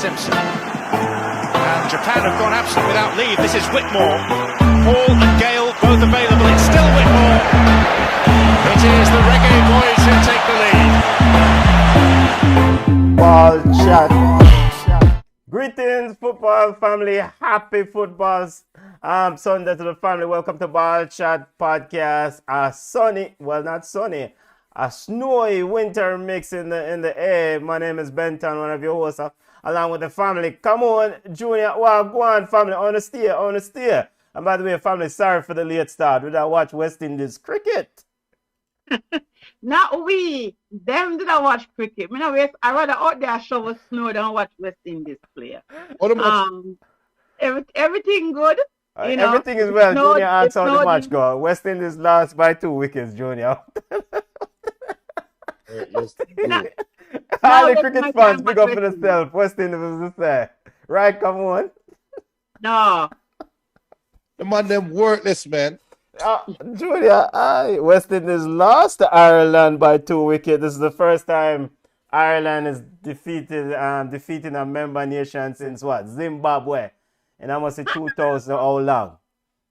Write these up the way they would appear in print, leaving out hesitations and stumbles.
Simpson. And Japan have gone absolutely without lead. This is Whitmore. Paul and Gale both available. It's still Whitmore. It is the Reggae Boys who take the lead. Ball chat. Greetings, football family. Happy football Sunday to the family. Welcome to Ball Chat Podcast. A snowy winter mix in the air. My name is Benton, one of your hosts, along with the family. Come on, Junior. Well, go on, family. On the steer. And by the way, family, sorry for the late start. We don't watch West Indies cricket. Not we. Them didn't watch cricket. I rather out there shovel snow than watch West Indies play. Everything good. Everything is well. Junior asked how the match go. West Indies lost by 2 wickets, Junior. All the cricket fans, big up for themselves. West Indies is the same. Right, come on. No. The man, them worthless, man. Junior, West Indies lost to Ireland by 2 wickets. This is the first time Ireland is defeating a member nation since what? Zimbabwe. And I must say 2000 how long?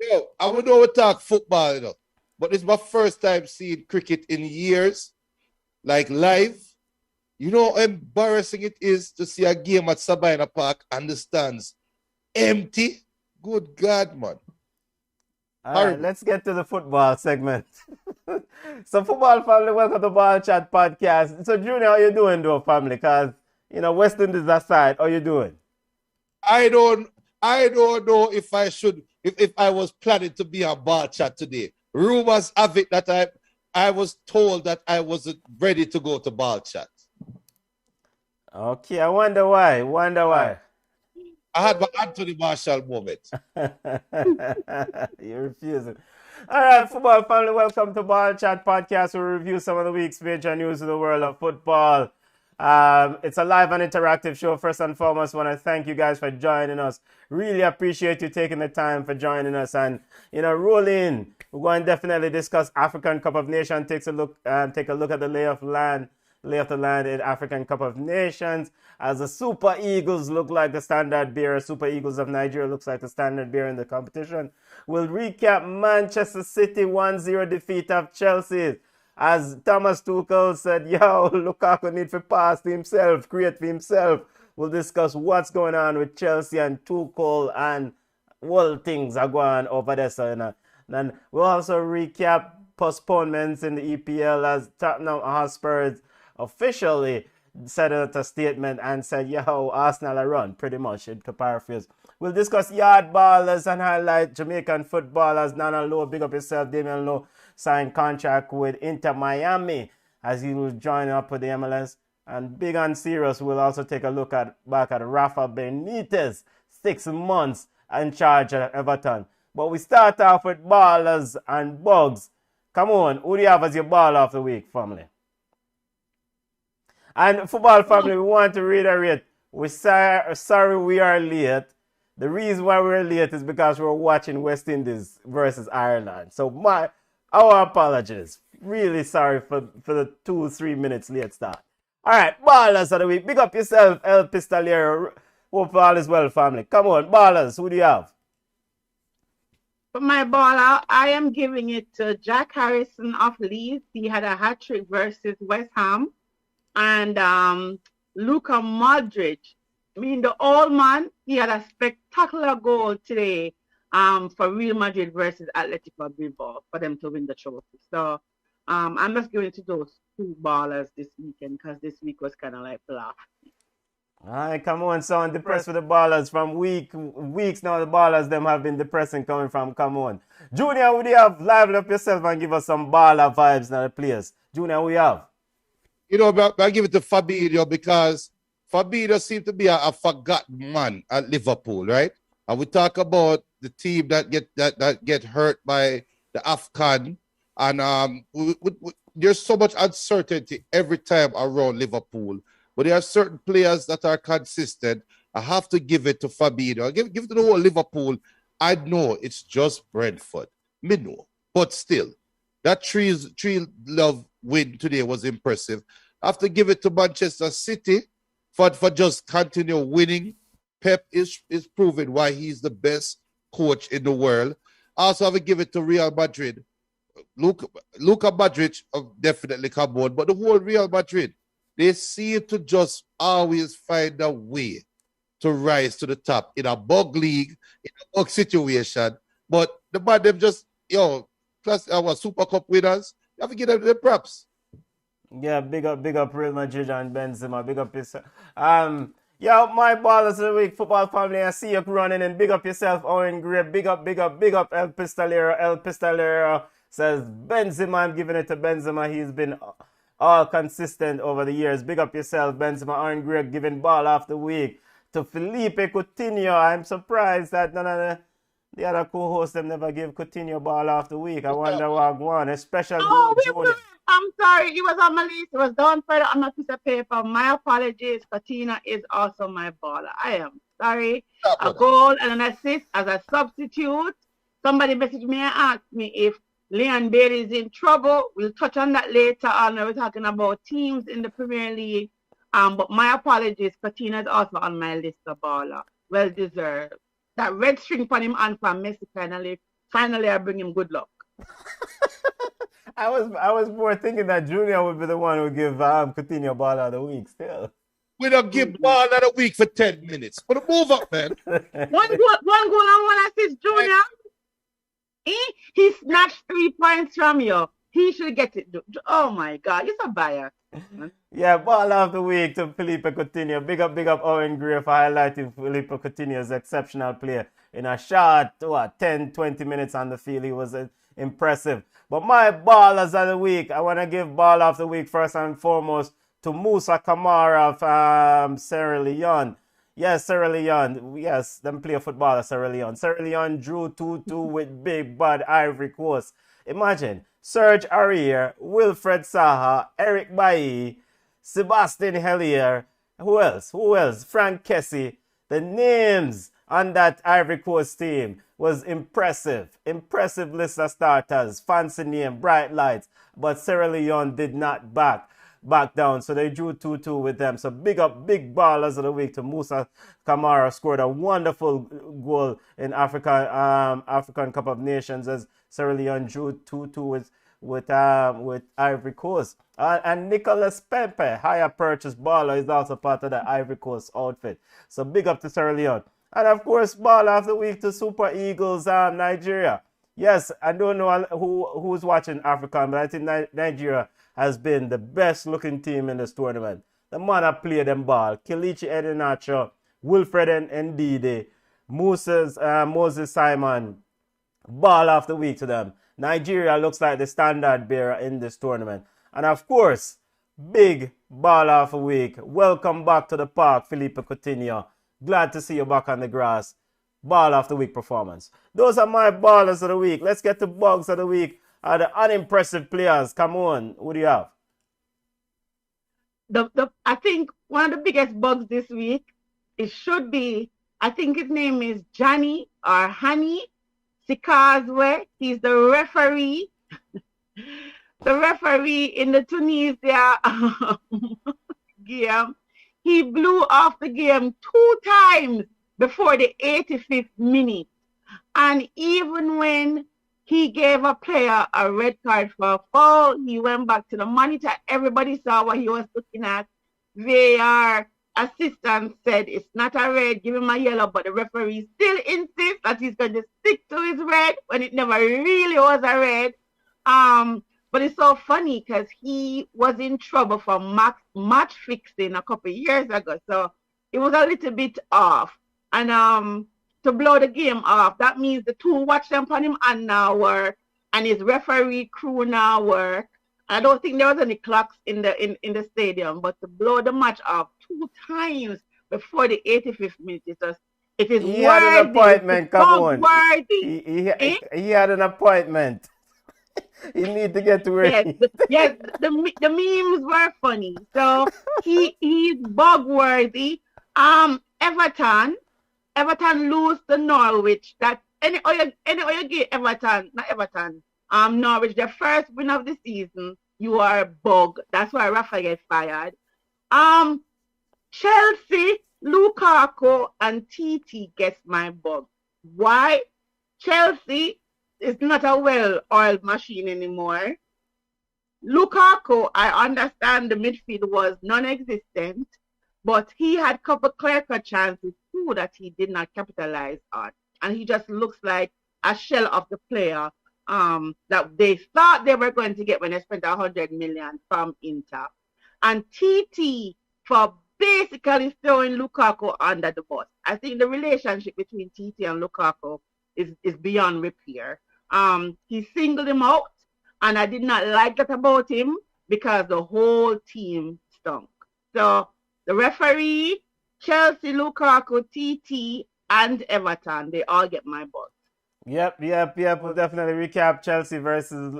Yo, I would know we talk football, but this is my first time seeing cricket in years, like live. You know how embarrassing it is to see a game at Sabina Park and the stands empty? Good God, man. All right, let's get to the football segment. So, football family, welcome to Ball Chat Podcast. So, Junior, how you doing, though, family? Because, West Indies aside, how you doing? I don't know if I should, if I was planning to be on Ball Chat today. Rumors have it that I was told that I wasn't ready to go to Ball Chat. Okay, I wonder why. I had my Anthony Marshall moment. You're refusing. All right, football family, welcome to Ball Chat Podcast. We review some of the week's major news in the world of football. It's a live and interactive show. First and foremost, I want to thank you guys for joining us. Really appreciate you taking the time for joining us. And, roll in. We're going to definitely discuss African Cup of Nations. Take a look at the lay of the land in African Cup of Nations, as the Super Eagles look like the standard bearer. Super Eagles of Nigeria looks like the standard bearer in the competition. We'll recap Manchester City 1-0 defeat of Chelsea. As Thomas Tuchel said, Lukaku need to pass to himself, create for himself. We'll discuss what's going on with Chelsea and Tuchel and what things are going on over there. So, then we'll also recap postponements in the EPL as Tottenham Hotspur officially said out a statement and said, Arsenal are run, pretty much, to paraphrase. We'll discuss yard ballers and highlight Jamaican footballers. Nana Lowe, big up yourself. Damian Lowe signed contract with Inter Miami as he will join up with the MLS. And big and serious, we'll also take a look back at Rafa Benitez, 6 months in charge at Everton. But we start off with ballers and bugs. Come on, who do you have as your ball of the week, family? And football family, we want to reiterate, we're sorry we are late. The reason why we're late is because we're watching West Indies versus Ireland. So our apologies. Really sorry for the 2-3 minutes late start. All right, ballers of the week. Big up yourself, El Pistolero. Hope all is well, family. Come on, ballers, who do you have? For my baller, I am giving it to Jack Harrison of Leeds. He had a hat-trick versus West Ham. And Luka Modric, the old man, he had a spectacular goal today for Real Madrid versus Atletico Bilbao for them to win the trophy. So I'm just giving it to those 2 ballers this weekend because this week was kind of like blah. All right, come on, son. Depressed with the ballers from weeks now. The ballers them have been depressing coming from. Come on, Junior, would you have livened up yourself and give us some baller vibes now, please? Junior, we have. I give it to Fabinho because Fabinho seems to be a forgotten man at Liverpool, right? And we talk about the team that get hurt by the AFCON, and there's so much uncertainty every time around Liverpool. But there are certain players that are consistent. I have to give it to Fabinho. Give it to the whole Liverpool. I know it's just Brentford. Me know. But still, that 3-0 win today was impressive. I have to give it to Manchester City for just continue winning. Pep is proving why he's the best coach in the world. Also, I will give it to Real Madrid. Luka Modric definitely come on, but the whole Real Madrid, they seem to just always find a way to rise to the top in a bug league, in a bug situation. But the man, them just, plus our Super Cup winners, you have to give them the props. Yeah, big up Real Madrid and Benzema. Big up yourself. My ballers of the week, football family. I see you running and big up yourself, Owen Gray. Big up El Pistolero. El Pistolero says Benzema. I'm giving it to Benzema. He's been all consistent over the years. Big up yourself, Benzema. Owen Gray giving ball of the week to Philippe Coutinho. I'm surprised that none of the other co-hosts them never give Coutinho ball of the week. I wonder what one, especially Junior. I'm sorry, it was on my list. It was done further on my piece of paper. My apologies. Coutinho is also my baller. I am sorry. A goal and an assist as a substitute. Somebody messaged me and asked me if Leon Bailey is in trouble. We'll touch on that later on. We're talking about teams in the Premier League. But my apologies. Coutinho is also on my list of baller. Well deserved. That red string on him and from Messi finally I bring him good luck. I was more thinking that Junior would be the one who would give Coutinho ball of the week still. We don't give ball of the week for 10 minutes. But move up, man. one goal and one assist, Junior. He snatched 3 points from you. He should get it. Oh my God, you're so biased. Yeah, ball of the week to Philippe Coutinho. Big up Owen Gray for highlighting Philippe Coutinho's exceptional play in a short 10-20 minutes on the field. He was impressive. But my ballers of the week, I want to give ball of the week first and foremost to Musa Kamara of Sierra Leone. Yes, Sierra Leone. Yes, them play football at Sierra Leone. Sierra Leone drew 2-2 with big bad Ivory Coast. Imagine, Serge Aurier, Wilfred Saha, Eric Bailly, Sebastian Hellier. Who else? Frank Kessie. The names on that Ivory Coast team was impressive. Impressive list of starters. Fancy name, bright lights. But Sierra Leone did not back down. So they drew 2-2 with them. So big ballers of the week to Musa Kamara. Scored a wonderful goal in African Cup of Nations as Sierra Leone drew 2-2 with Ivory Coast. And Nicolas Pepe, higher purchase baller, is also part of the Ivory Coast outfit. So big up to Sierra Leone. And of course, ball of the week to Super Eagles, Nigeria. Yes, I don't know who's watching African, but I think Nigeria has been the best looking team in this tournament. The man that played them ball. Kelechi Iheanacho, Wilfred Ndidi, Moses Simon. Ball of the week to them. Nigeria looks like the standard bearer in this tournament. And of course, big ball of the week. Welcome back to the park, Philippe Coutinho. Glad to see you back on the grass. Ball of the week performance. Those are my ballers of the week. Let's get to bugs of the week. The unimpressive players. Come on. Who do you have? I think one of the biggest bugs this week, it should be, I think his name is Johnny or Hani Sikazwe. He's the referee. The referee in the Tunisia game. He blew off the game 2 times before the 85th minute. And even when he gave a player a red card for a foul, he went back to the monitor. Everybody saw what he was looking at. VAR assistant said it's not a red, give him a yellow, but the referee still insists that he's going to stick to his red when it never really was a red. But it's so funny because he was in trouble for match fixing a couple of years ago. So it was a little bit off. And to blow the game off, that means the 2 watch them on him and now work, and his referee crew now work. I don't think there was any clocks in the stadium, but to blow the match off 2 times before the 85th minute, it is he had an appointment, come on. Worthy. He had an appointment. He need to get to work. Yes, the memes were funny. So he's bug worthy. Everton lose to Norwich. That any other game Everton, Norwich, the first win of the season, you are a bug. That's why Rafa get fired. Chelsea, Lukaku, and TT gets my bug. Why? Chelsea is not a well-oiled machine anymore. Lukaku, I understand the midfield was non-existent, but he had a couple clear-cut chances too that he did not capitalize on. And he just looks like a shell of the player that they thought they were going to get when they spent 100 million from Inter. And TT for basically throwing Lukaku under the bus. I think the relationship between TT and Lukaku is beyond repair. He singled him out, and I did not like that about him because the whole team stunk. So the referee, Chelsea, Lukaku, TT, and Everton, they all get my vote. Yep. We'll definitely recap Chelsea versus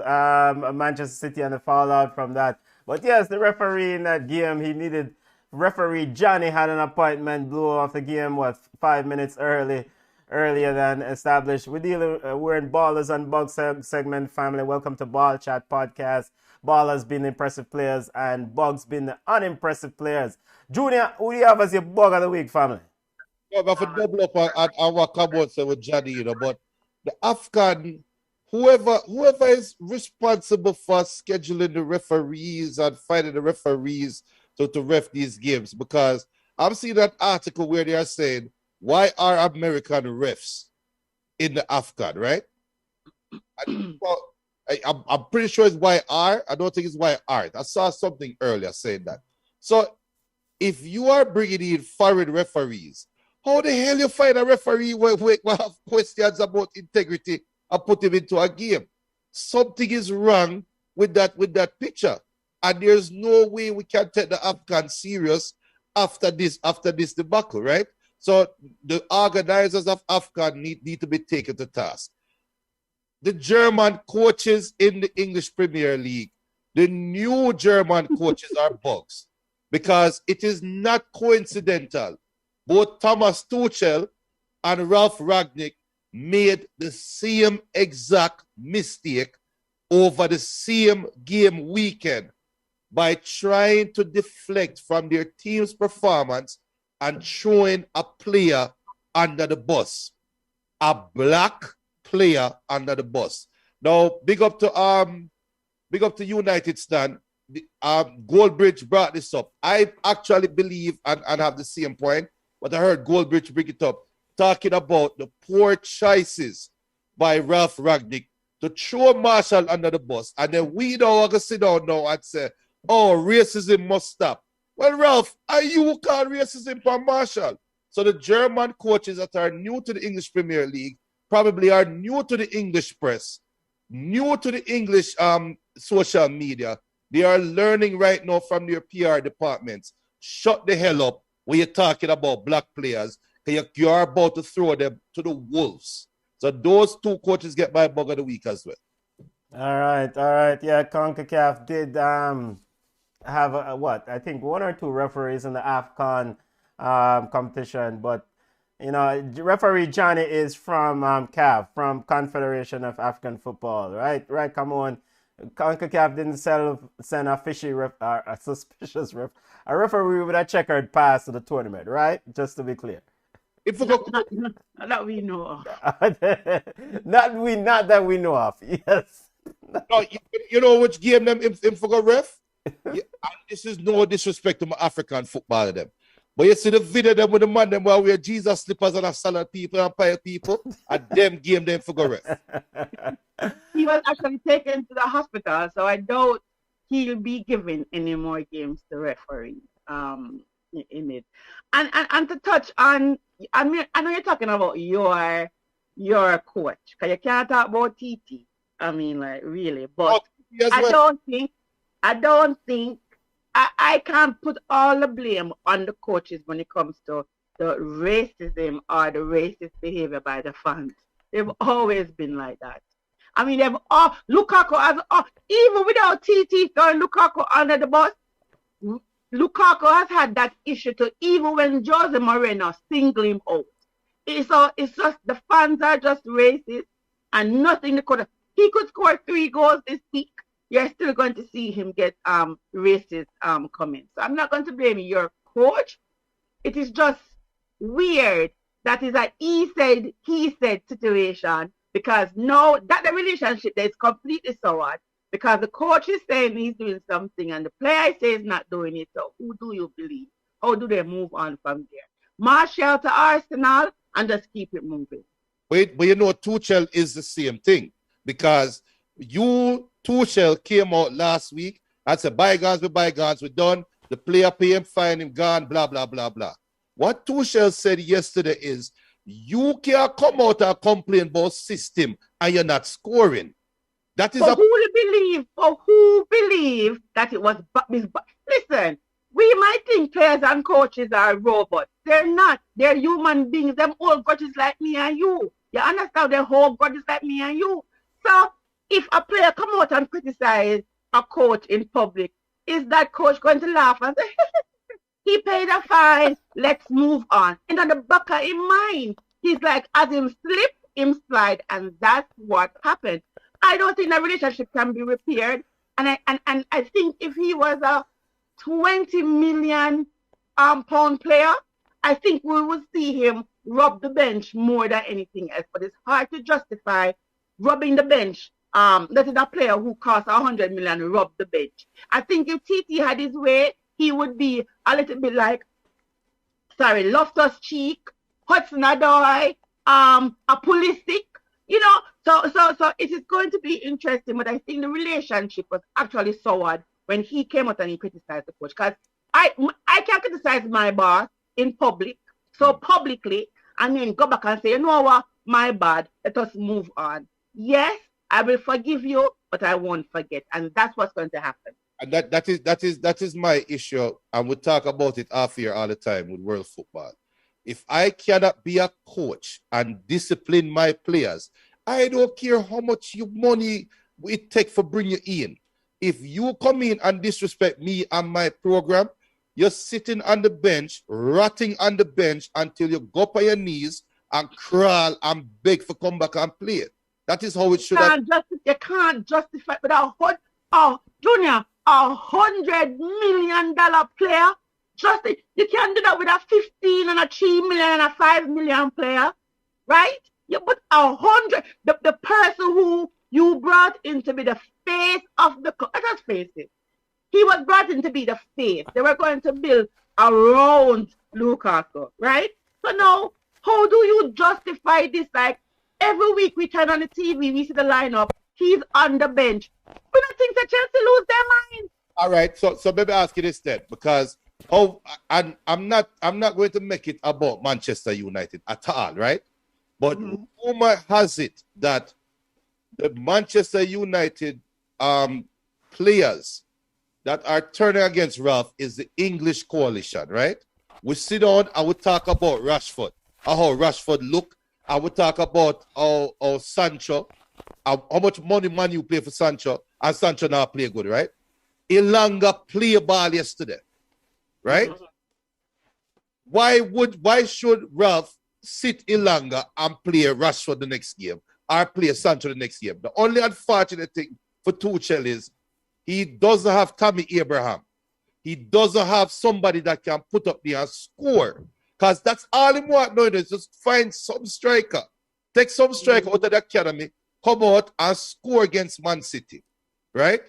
Manchester City and the fallout from that. But yes, the referee in that game, he needed. Referee Johnny had an appointment, blew off the game, 5 minutes earlier than established. We're in Ballers and Bugs segment, family. Welcome to Ball Chat Podcast. Ballers being the impressive players and Bugs being the unimpressive players. Junior, who do you have as your Bug of the week, family? Yeah, but for double up on what Kabot said with Johnny, but the Afghan, whoever is responsible for scheduling the referees and finding the referees to ref these games, because I'm seeing that article where they are saying, why are American refs in the Afghan, right? I'm pretty sure it's why are. I don't think it's why aren't. I saw something earlier saying that. So if you are bringing in foreign referees, how the hell you find a referee will have questions about integrity and put him into a game? Something is wrong with that picture. And there's no way we can take the Afghan serious after this debacle, right? So the organizers of Afghan need to be taken to task. The German coaches in the English Premier League, the new German coaches are bugs, because it is not coincidental. Both Thomas Tuchel and Ralph Ragnick made the same exact mistake over the same game weekend by trying to deflect from their team's performance and throwing a player under the bus, a black player under the bus. Now, big up to United Stan. Goldbridge brought this up. I actually believe and have the same point, but I heard Goldbridge bring it up, talking about the poor choices by Ralph Ragnick to throw Marshall under the bus, and then we don't want to sit down now and say, oh, racism must stop. Well, Ralph, are you call racism for Marshall? So the German coaches that are new to the English Premier League probably are new to the English press, new to the English social media. They are learning right now from their PR departments. Shut the hell up when you're talking about black players, because you're about to throw them to the wolves. So those two coaches get my Bug of the week as well. All right. Yeah, CONCACAF did have I think 1 or 2 referees in the AFCON competition, but referee Johnny is from CAF, from Confederation of African Football, right? Come on. CONCACAF didn't send a a suspicious a referee with a checkered pass to the tournament, right? Just to be clear. If we go, not that we know of. not that we know of. Yes. No, you know which game them in for ref? Yeah, this is no disrespect to my African football them. But you see the video them with the man them where wear Jesus slippers and a salad people and pile people, and them game them for ref. He was actually taken to the hospital, so I doubt he'll be given any more games to referee in it. And to touch on, I mean, I know you're talking about your coach, because you can't talk about TT. I mean, like, really, but I don't think I can't put all the blame on the coaches when it comes to the racism or the racist behavior by the fans. They've always been like that. I mean, Lukaku has, even without TT throwing Lukaku under the bus, Lukaku has had that issue too, even when Jose Moreno singled him out. It's just the fans are just racist, and nothing he could score 3 goals this week. You're still going to see him get racist comments. So I'm not going to blame your coach. it is just weird that is a he said situation, because no, that the relationship there is completely soured, because the coach is saying he's doing something and the player says not doing it. So who do you believe? How do they move on from there? Martial to Arsenal and just keep it moving. But you know, Tuchel is the same thing, because Tuchel came out last week and said, bygones with bygones, we're done. The player pay him, fine him, gone, blah, blah, blah, blah. What Tuchel said yesterday is, you can't come out and complain about system and you're not scoring. That is who believe that it was. Listen, we might think players and coaches are robots. They're not. They're human beings. Them all grudges like me and you. You understand? They're whole grudges like me and you. So if a player come out and criticize a coach in public, is that coach going to laugh and say, he paid a fine, let's move on? And on the back of his mind, he's like, as him slip, him slide, and that's what happened. I don't think that relationship can be repaired. And I think if he was a 20 million pound player, I think we will see him rub the bench more than anything else. But it's hard to justify rubbing the bench. That is a player who costs 100 million rub the bench. I think if TT had his way, he would be a little bit like, Loftus-Cheek, Hudson-Odoi, a Pulisic, you know. So it is going to be interesting, but I think the relationship was actually soured when he came out and he criticized the coach. Because I can't criticize my boss in public, so publicly, and then go back and say, you know what, my bad, let us move on. Yes, I will forgive you, but I won't forget. And that's what's going to happen. And that is my issue, and we talk about it off here all the time with world football. If I cannot be a coach and discipline my players, I don't care how much money it takes for bring you in. If you come in and disrespect me and my program, you're sitting on the bench, rotting on the bench until you go up on your knees and crawl and beg for come back and play. That is how it should have. You can't justify without Junior, $100 million player. You can't do that with a 15 and a 3 million and a 5 million player, right? You put 100, the person who you brought in to be the face of the club. Let us face it. He was brought in to be the face. They were going to build around Newcastle, right? So now, how do you justify this? Like, every week we turn on the TV, we see the lineup. He's on the bench. We don't think that Chelsea lose their mind. All right, so maybe ask you this then, because I'm not going to make it about Manchester United at all, right? But rumor has it that the Manchester United players that are turning against Ralph is the English coalition, right? We sit down and we talk about Rashford, how Rashford look. I will talk about how Sancho, how much money Man you pay for Sancho, and Sancho now play good, right? Ilanga play ball yesterday, right? Why should Ralph sit Ilanga and play Rashford the next game, or play Sancho the next game? The only unfortunate thing for Tuchel is he doesn't have Tammy Abraham. He doesn't have somebody that can put up there and score. Because that's all he wants now is just find some striker. Take some striker out of the academy, come out and score against Man City. Right?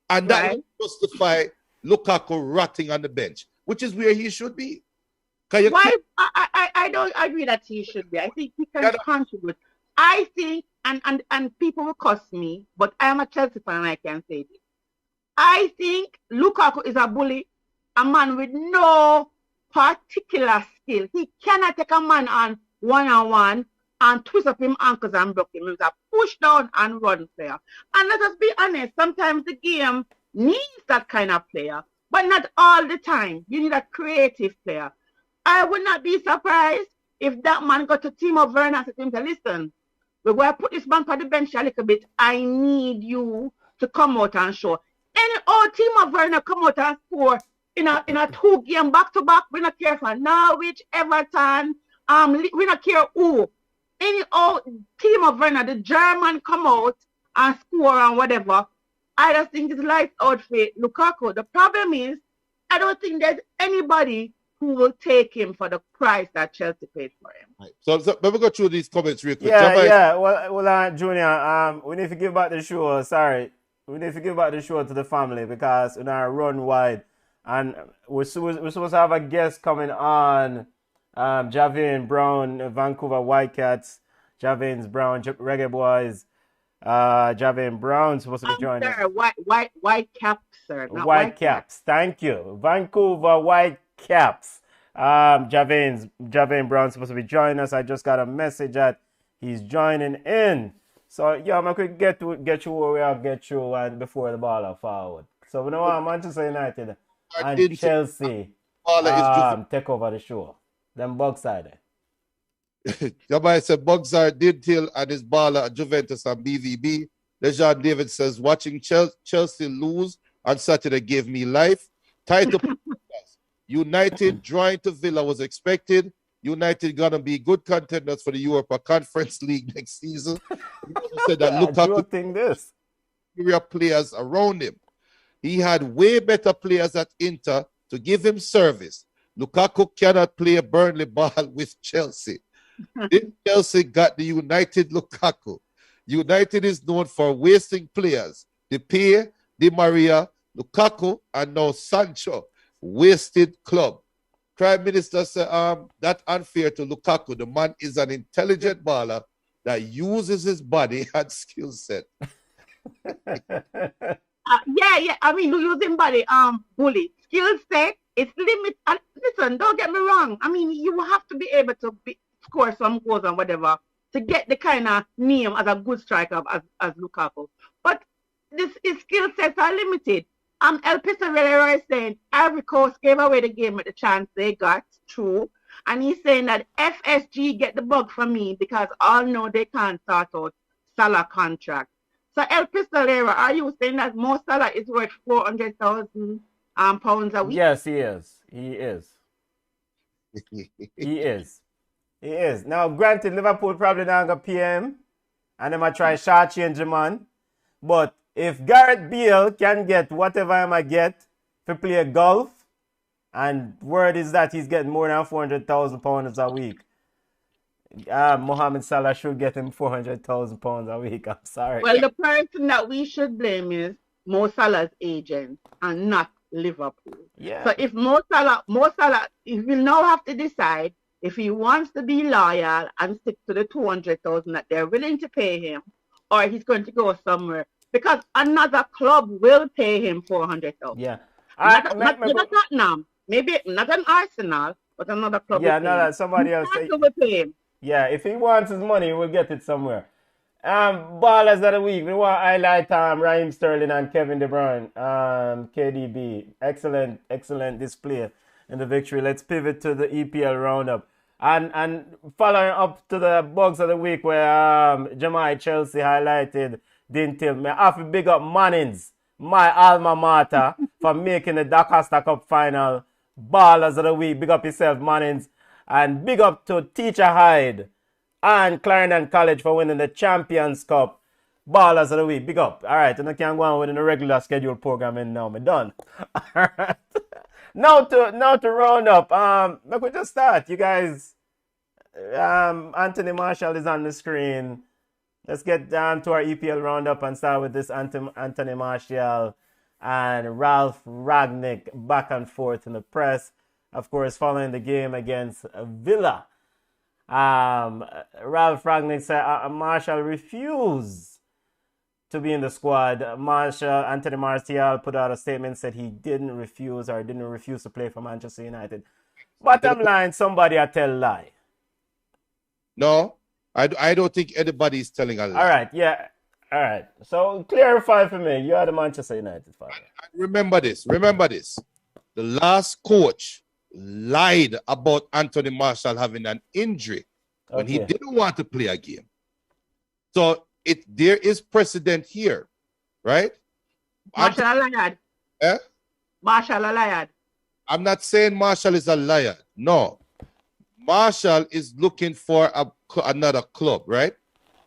And that will justify Lukaku rotting on the bench, which is where he should be. I don't agree that he should be. I think he can contribute. I think, and people will cuss me, but I am a Chelsea fan and I can say this. I think Lukaku is a bully, a man with no particular skill. He cannot take a man on one-on-one and twist up him ankles and block him. He's a push down and run player. And let us be honest, sometimes the game needs that kind of player, but not all the time. You need a creative player. I would not be surprised if that man got to Timo Werner and said to him, listen, we're going to put this man on the bench a little bit. I need you to come out and show. Any old Timo Werner come out and score in a 2-game back-to-back. We not care for Norwich, Everton, we not care who. Any old Timo Werner, the German, come out and score and whatever. I just think it's lights out for Lukaku. The problem is, I don't think there's anybody who will take him for the price that Chelsea paid for him. Right. So let me go through these comments real quick. Yeah. Well, Junior, we need to give back the show. Sorry, we need to give back the show to the family because we now run wide, and we're supposed to have a guest coming on. Javin Brown, Vancouver Whitecats. Javin Brown, Reggae Boys. Javin Brown supposed to be joining us. White caps, sir. Whitecaps. Thank you. Vancouver Whitecaps. Javin Brown supposed to be joining us. I just got a message that he's joining in. So yeah, I could get you where we are, get you and before the ball are forward. So we know what Manchester United and Chelsea take over the show. Them Bugside. Somebody said Bugsard did till and his baller at Juventus and BVB. Lejean David says watching Chelsea lose on Saturday gave me life. Title United drawing to Villa was expected. United gonna be good contenders for the Europa Conference League next season. He also said that Lukaku players around him. He had way better players at Inter to give him service. Lukaku cannot play a Burnley ball with Chelsea. Then Chelsea got the United Lukaku. United is known for wasting players. Depay, Di Maria, Lukaku, and now Sancho. Wasted club. Prime Minister said that's unfair to Lukaku. The man is an intelligent baller that uses his body and skill set. Yeah. I mean, using body, bully. Skill set, it's limited. Listen, don't get me wrong. I mean, you have to be able to score some goals and whatever to get the kind of name as a good striker as Lukaku. But his skill sets are limited. El Pizarro is saying Ivory Coast gave away the game at the chance they got, true. And he's saying that FSG get the bug from me because all know they can't sort out Salah contract. So El Pistolero, are you saying that Mo Salah is worth 400,000 pounds a week? Yes, he is. He is. Now, granted, Liverpool probably not going to pay him, and they might try short change him on. But if Gareth Bale can get whatever I might get to play golf, and word is that he's getting more than 400,000 pounds a week, Mohamed Salah should get him 400,000 pounds a week. I'm sorry. Well, the person that we should blame is Mo Salah's agent and not Liverpool. Yeah. So if Mo Salah, he will now have to decide if he wants to be loyal and stick to the 200,000 that they're willing to pay him, or he's going to go somewhere because another club will pay him 400,000. Yeah. Not Tottenham, maybe not an Arsenal, but another club. Yeah, no, somebody else. Will pay him. Yeah, if he wants his money, we'll get it somewhere. Ballers of the week. We want to highlight Raheem Sterling and Kevin De Bruyne. KDB. Excellent display in the victory. Let's pivot to the EPL Roundup. And following up to the bugs of the week where Jamaica Chelsea highlighted didn't tell me. I have to big up Mannings, my alma mater, for making the Doncaster Cup final. Ballers of the week. Big up yourself, Mannings. And big up to Teacher Hyde and Clarendon College for winning the Champions Cup. Ballers of the week. Big up. All right. And I can go on with the regular scheduled programming now. I'm done. All right. Now to round up. Let me just start. You guys, Anthony Marshall is on the screen. Let's get down to our EPL roundup and start with this Anthony Marshall and Ralph Ragnick back and forth in the press. Of course, following the game against Villa. Ralph Ragnick said Marshall refused to be in the squad. Anthony Martial put out a statement, said he didn't refuse to play for Manchester United. Bottom line, somebody a tell lie. No, I don't think anybody is telling a lie. All right, yeah. All right. So clarify for me. You are the Manchester United fan. Remember this. The last coach lied about Anthony Marshall having an injury when he didn't want to play a game. So there is precedent here, right? Marshall a liar. Eh? Marshall a liar. I'm not saying Marshall is a liar. No. Marshall is looking for another club, right?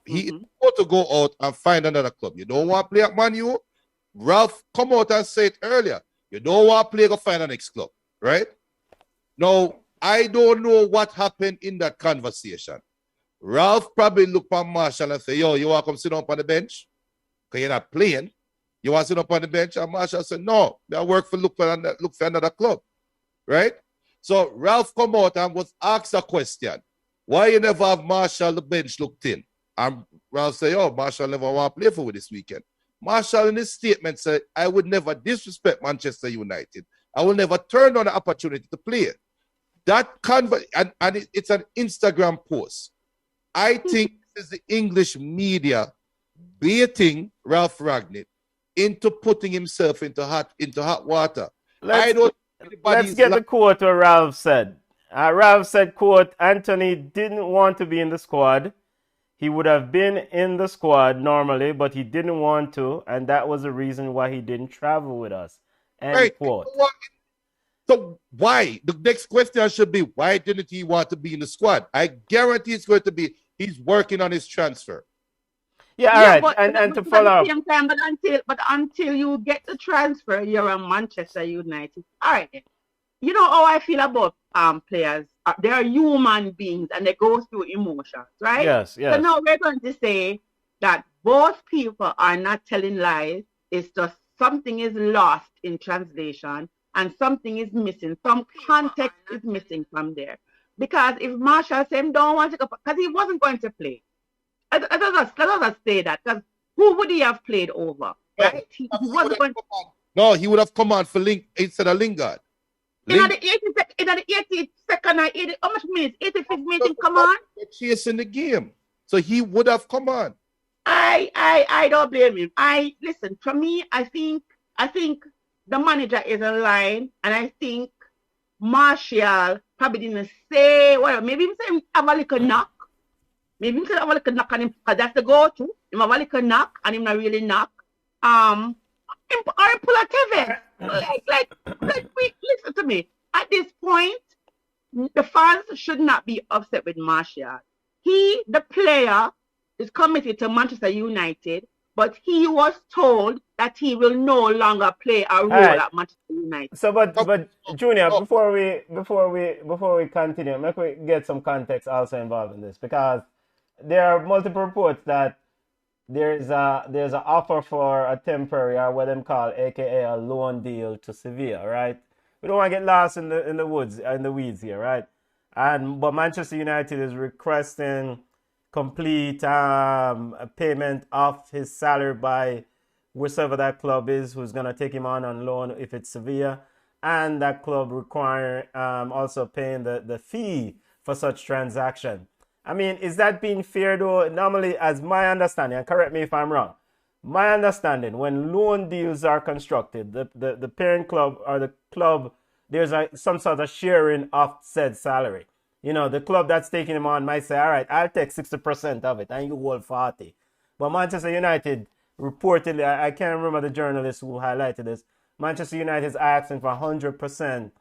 He is supposed to go out and find another club. You don't want to play at Man U? Ralph come out and say it earlier. You don't want to play, go find the next club, right? Now, I don't know what happened in that conversation. Ralph probably looked at Marshall and said, yo, you want to come sit down on the bench? Because you're not playing. You want to sit up on the bench? And Marshall said, no, I work for look for another club. Right? So Ralph come out and was asked a question. Why you never have Marshall the bench looked in? And Ralph said, oh, Marshall never want to play for you this weekend. Marshall in his statement said, I would never disrespect Manchester United. I will never turn down the opportunity to play. That it's an Instagram post. I think this is the English media baiting Ralph Ragnick into putting himself into hot water. Let's get the quote what Ralph said. Ralph said, quote, Anthony didn't want to be in the squad. He would have been in the squad normally, but he didn't want to, and that was the reason why he didn't travel with us. End right. quote. So why? The next question should be, why didn't he want to be in the squad? I guarantee it's going to be, he's working on his transfer. Yeah, all right. But, and to follow up. But until you get the transfer, you're a Manchester United. All right. You know how I feel about players. They are human beings and they go through emotions, right? Yes, yes. So now we're going to say that both people are not telling lies. It's just something is lost in translation and something is missing. Some context is missing from there. Because if Marshall said don't want to go, because he wasn't going to play. Let us say that, because who would he have played over? Right? He wasn't going to. No, he would have come on for instead of Lingard. In the 82nd or 80, how much minutes? 85 minutes, come on? They're chasing the game. So he would have come on. I don't blame him. Listen, for me, I think the manager is in line, and I think Martial probably didn't say, well, maybe he said have a little knock. Maybe he said have a little knock on him, because that's the go-to. Him have a little knock, and him not really knock. Or pull a Kevin. Listen to me. At this point, the fans should not be upset with Martial. He, the player, is committed to Manchester United, but he was told that he will no longer play a role at Manchester United. So, but Junior, before we continue, make we get some context also involved in this, because there are multiple reports that there's an offer for a temporary, or what them call, aka a loan deal to Sevilla, right? We don't want to get lost in the weeds here, right? But Manchester United is requesting complete payment of his salary by whichever that club is who's gonna take him on loan if it's Sevilla, and that club require also paying the fee for such transaction. I mean, is that being fair though? Normally, as my understanding, and correct me if I'm wrong, my understanding, when loan deals are constructed, the parent club or the club, there's some sort of sharing of said salary. You know, the club that's taking him on might say, all right, I'll take 60% of it and you hold 40. But Manchester United reportedly, I can't remember the journalist who highlighted this, Manchester United is asking for 100%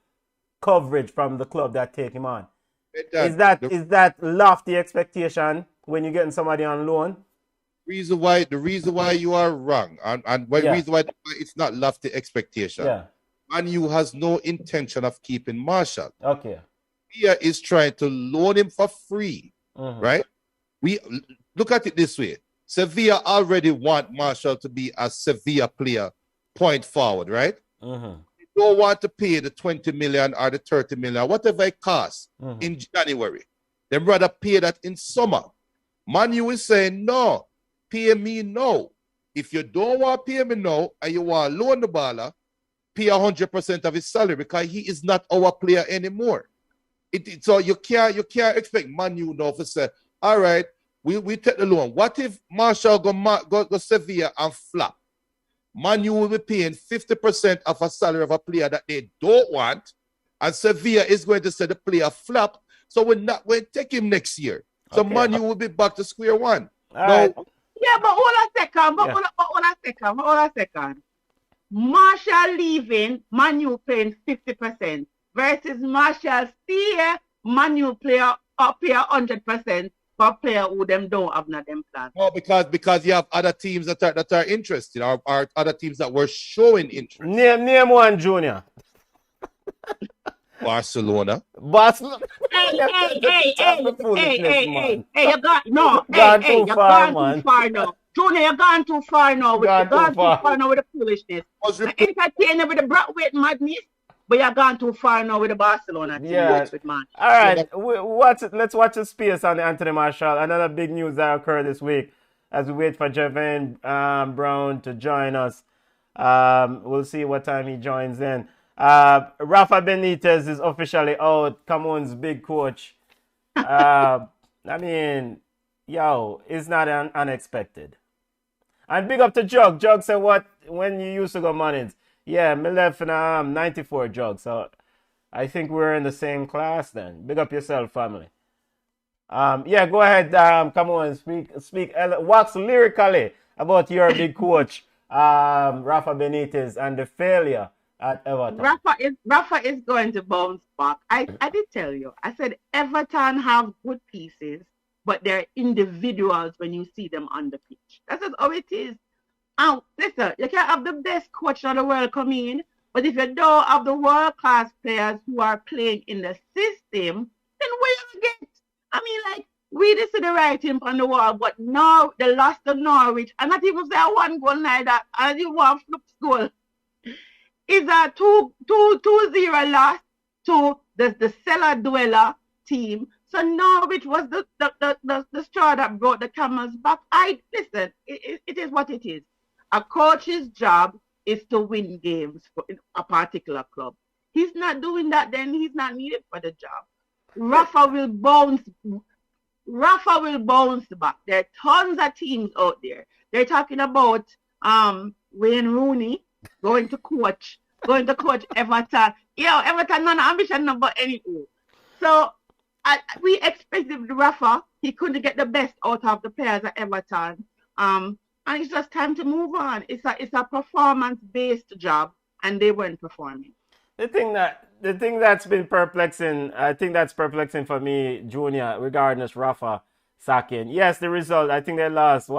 coverage from the club that take him on. Is that lofty expectation when you're getting somebody on loan? The reason why you are wrong, and the reason why it's not lofty expectation. Yeah. Man U has no intention of keeping Marshall. Okay. Sevilla is trying to loan him for free, right? We look at it this way. Sevilla already want Marshall to be a Sevilla player point forward, right? They don't want to pay the 20 million or the 30 million, whatever it costs in January. They'd rather pay that in summer. Man U is saying, no, pay me now. If you don't want to pay me now and you want to loan the baller, pay 100% of his salary, because he is not our player anymore. So you can't expect Man U now to say, all right, we take the loan. What if Marshall go Sevilla and flop? Man U will be paying 50% of a salary of a player that they don't want, and Sevilla is going to say the player flop, so we'll take him next year. So okay. Man U will be back to square one. Right. Yeah, but hold a second. Marshall leaving, Man U paying 50%, versus Marshall stay, Man U player up here 100%. For player who them don't have not them plans. No, because you have other teams that are interested, or other teams that were showing interest. Name one, Junior. Barcelona. Barcelona. You've gone too far now. Junior, you've gone too far now. You've gone too far now with the foolishness. Entertaining with the Bratweight madness, but you've gone too far now with the Barcelona team. Yeah. Man. All right. Let's watch the space on the Anthony Marshall. Another big news that occurred this week as we wait for Javon Brown to join us. We'll see what time he joins in. Rafa Benitez is officially out. Cameroon's big coach. I mean, it's not unexpected. And big up to Jug. Jug said, what, when you used to go Munnings? Yeah, me left in 94 Jug. So I think we're in the same class then. Big up yourself, family. Go ahead. Come on, speak. Wax lyrically about your big coach, Rafa Benitez, and the failure at Everton. Rafa is going to bounce back. I did tell you. I said Everton have good pieces, but they're individuals when you see them on the pitch. That's just how it is. Listen, you can't have the best coach in the world come in, but if you don't have the world-class players who are playing in the system, then where you get? I mean, like, we did see the writing on the wall, but now they lost to Norwich, and not even say one goal like that, and you want Philippe's goal. It's a 2-0 loss to the cellar dweller team. So Norwich was the straw that brought the camel's back. Listen, it is what it is. A coach's job is to win games for a particular club. He's not doing that, then he's not needed for the job. Rafa will bounce back. There are tons of teams out there. They're talking about Wayne Rooney going to coach Everton. Everton not ambition number anyway. So we expected Rafa. He couldn't get the best out of the players at Everton. And it's just time to move on. It's a performance-based job, and they weren't performing. The thing that's been perplexing, I think that's perplexing for me, Junior, regarding this Rafa sacking. Yes, the result. I think they lost 6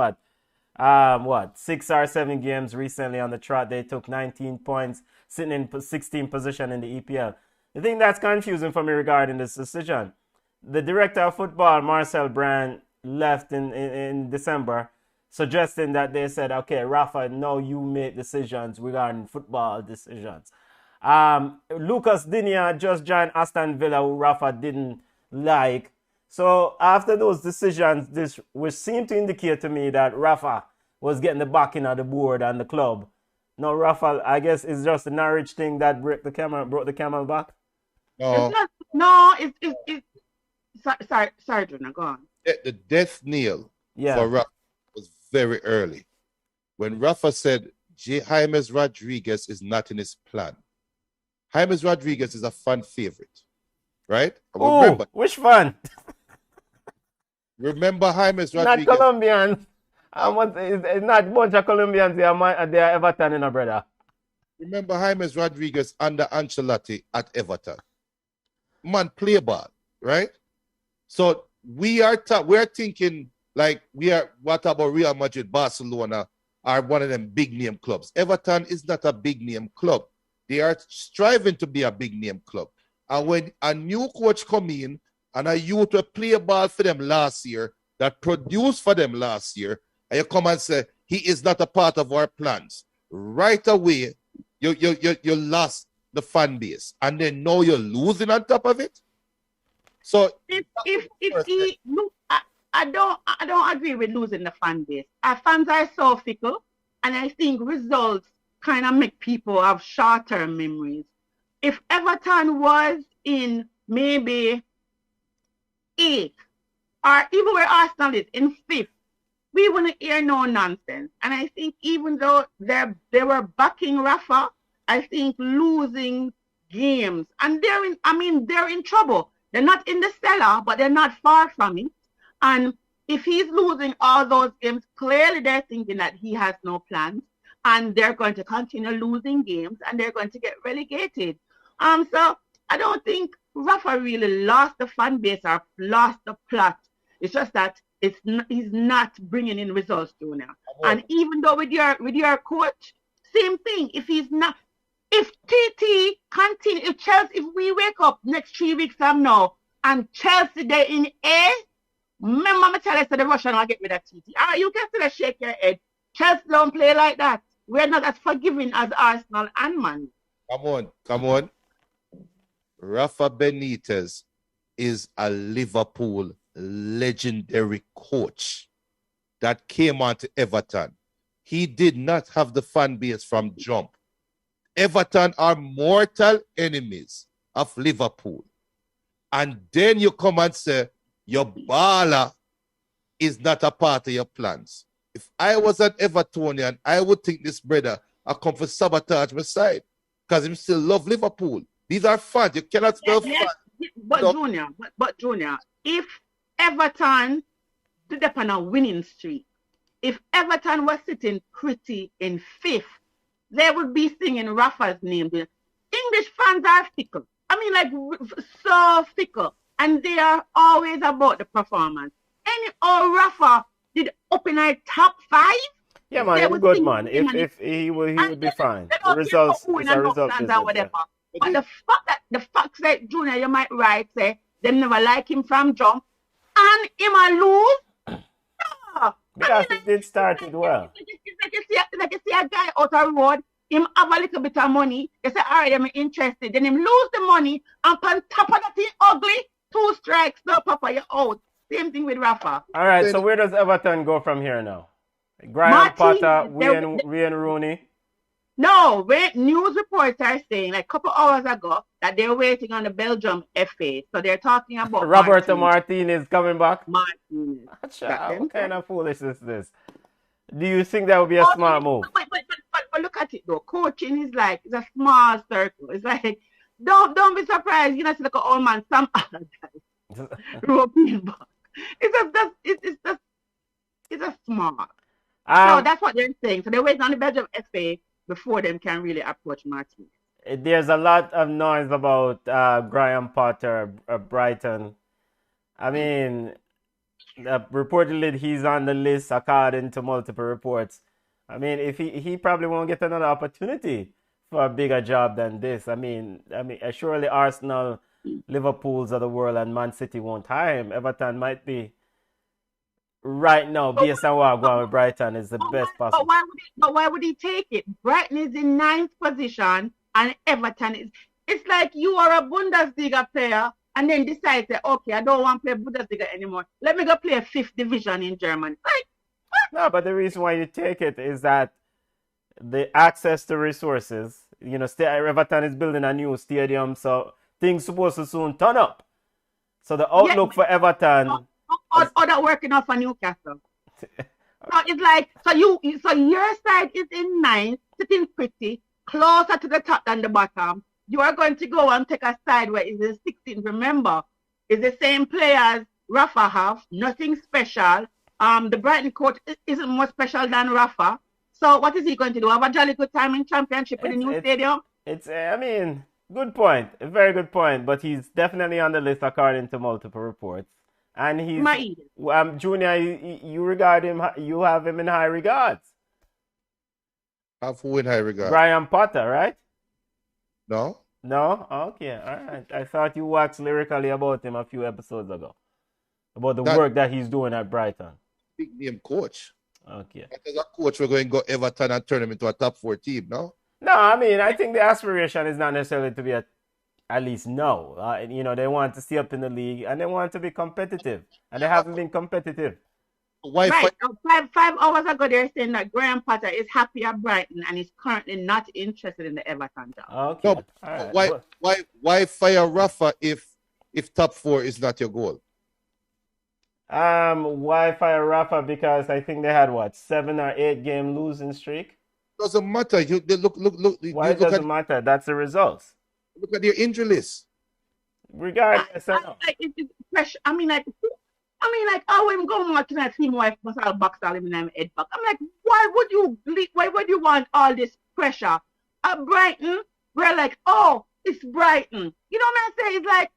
or 7 games recently on the trot. They took 19 points, sitting in 16th position in the EPL. The thing that's confusing for me regarding this decision, the director of football, Marcel Brand, left in December, suggesting that they said, okay, Rafa, now you make decisions regarding football decisions. Lucas Digne just joined Aston Villa, who Rafa didn't like. So after those decisions, this which seemed to indicate to me that Rafa was getting the backing of the board and the club. No, Rafa, I guess it's just the Norwich thing that brought the camel back. Sorry, Jonah, go on. The death knell for Rafa was very early. When Rafa said James Rodriguez is not in his plan. James Rodriguez is a fan favorite, right? Remember, which fan? Remember James Rodriguez? Not Colombian. It's not a bunch of Colombians. They are Everton in a brother. Remember James Rodriguez under Ancelotti at Everton. Man, play ball, right? So we're thinking like what about Real Madrid, Barcelona are one of them big name clubs. Everton is not a big name club. They are striving to be a big name club. And when a new coach come in and a youth will play ball for them last year, that produced for them last year, and you come and say, he is not a part of our plans. Right away, you lost the fan base. And then now you're losing on top of it. So I don't agree with losing the fan base. Our fans are so fickle, and I think results kind of make people have short-term memories. If Everton was in maybe 8th, or even where Arsenal is in 5th, we wouldn't hear no nonsense. And I think even though they were backing Rafa, I think losing games, and they're in trouble. They're not in the cellar, but they're not far from it. And if he's losing all those games, clearly they're thinking that he has no plans, and they're going to continue losing games, and they're going to get relegated. So I don't think Rafa really lost the fan base or lost the plot. It's just that he's not bringing in results to now. And even though with your coach, same thing. If TT if Chelsea, if we wake up next 3 weeks from now and Chelsea they in A, remember me tell us that the Russian will get rid of TT. You can still shake your head. Chelsea don't play like that. We're not as forgiving as Arsenal and Man. Come on. Rafa Benitez is a Liverpool legendary coach that came on to Everton. He did not have the fan base from jump. Everton are mortal enemies of Liverpool. And then you come and say, your baller is not a part of your plans. If I was an Evertonian, I would think this brother I come for sabotage my side because he still love Liverpool. These are fans. You cannot spell fans. But Junior, if Everton stood up on a winning streak, if Everton was sitting pretty in fifth, they would be singing Rafa's name. English fans are fickle. I mean, like, so fickle. And they are always about the performance. Rafa did up in our top 5. Yeah, man, he's good, man. If he would be fine. The results, it's a result business, whatever. But the fact that Junior, you might write, say, they never like him from jump, and him a lose. Because it did start it well. Like you see a guy out on the road, him have a little bit of money, they say, all right, I'm interested. Then him lose the money, and on top of that, he ugly, 2 strikes, no papa, you're out. Same thing with Rafa. All right, so where does Everton go from here now? Graham Potter, Wayne Rooney. No, news reports are saying, like a couple hours ago, that they're waiting on the Belgium FA. So they're talking about Roberto Martinez coming back. Martinez. What kind of foolishness is this? Do you think that would be a smart move? But look at it though. Coaching is like, it's a small circle. It's like, don't be surprised. You know, it's like an old man, some other guy. European book. It's a small. So that's what they're saying. So they're waiting on the Belgium FA before them can really approach Martin. There's a lot of noise about Graham Potter, Brighton. I mean, reportedly he's on the list according to multiple reports. I mean, if he probably won't get another opportunity for a bigger job than this. I mean, surely Arsenal, Liverpool's of the world, and Man City won't hire him. Everton might be. Right now, based on what going with Brighton, is the best possible. But why would he take it? Brighton is in 9th position and Everton is... It's like you are a Bundesliga player and then decide that, okay, I don't want to play Bundesliga anymore. Let me go play 5th division in Germany. Like, what? No, but the reason why you take it is that the access to resources, you know, Everton is building a new stadium, so things supposed to soon turn up. So the outlook for Everton... Or that working off for Newcastle. So it's like, so your side is in 9th, sitting pretty, closer to the top than the bottom. You are going to go and take a side where it's the 16th. Remember, it's the same players Rafa have, nothing special. The Brighton coach isn't more special than Rafa. So what is he going to do? Have a jolly good time in championship in the new stadium? I mean, good point. A very good point. But he's definitely on the list according to multiple reports. And he's Junior. You regard him. You have him in high regards. Have who in high regards? Graham Potter, right? No. No. Okay. All right. I thought you waxed lyrically about him a few episodes ago, about the work that he's doing at Brighton. Big name coach. Okay. As a coach, we're going to go Everton and turn him into a top 4 team. No. No, I mean, I think the aspiration is not necessarily to be at least no. You know, they want to stay up in the league and they want to be competitive. And they haven't been competitive. Why? Right. 5 hours ago, they're saying that Graham Potter is happy at Brighton and is currently not interested in the Everton job. Okay. No, right. Why fire Rafa if top 4 is not your goal? Why fire Rafa? Because I think they had 7 or 8 game losing streak. Doesn't matter. Look. Why it doesn't matter? That's the results. Look at their injury list. Regardless, it's fresh. I mean, like, I wouldn't go on tonight. See my wife must have box all in my head back. I'm like, why would you want all this pressure? At Brighton, we're like, oh, it's Brighton. You know what I'm saying? It's like,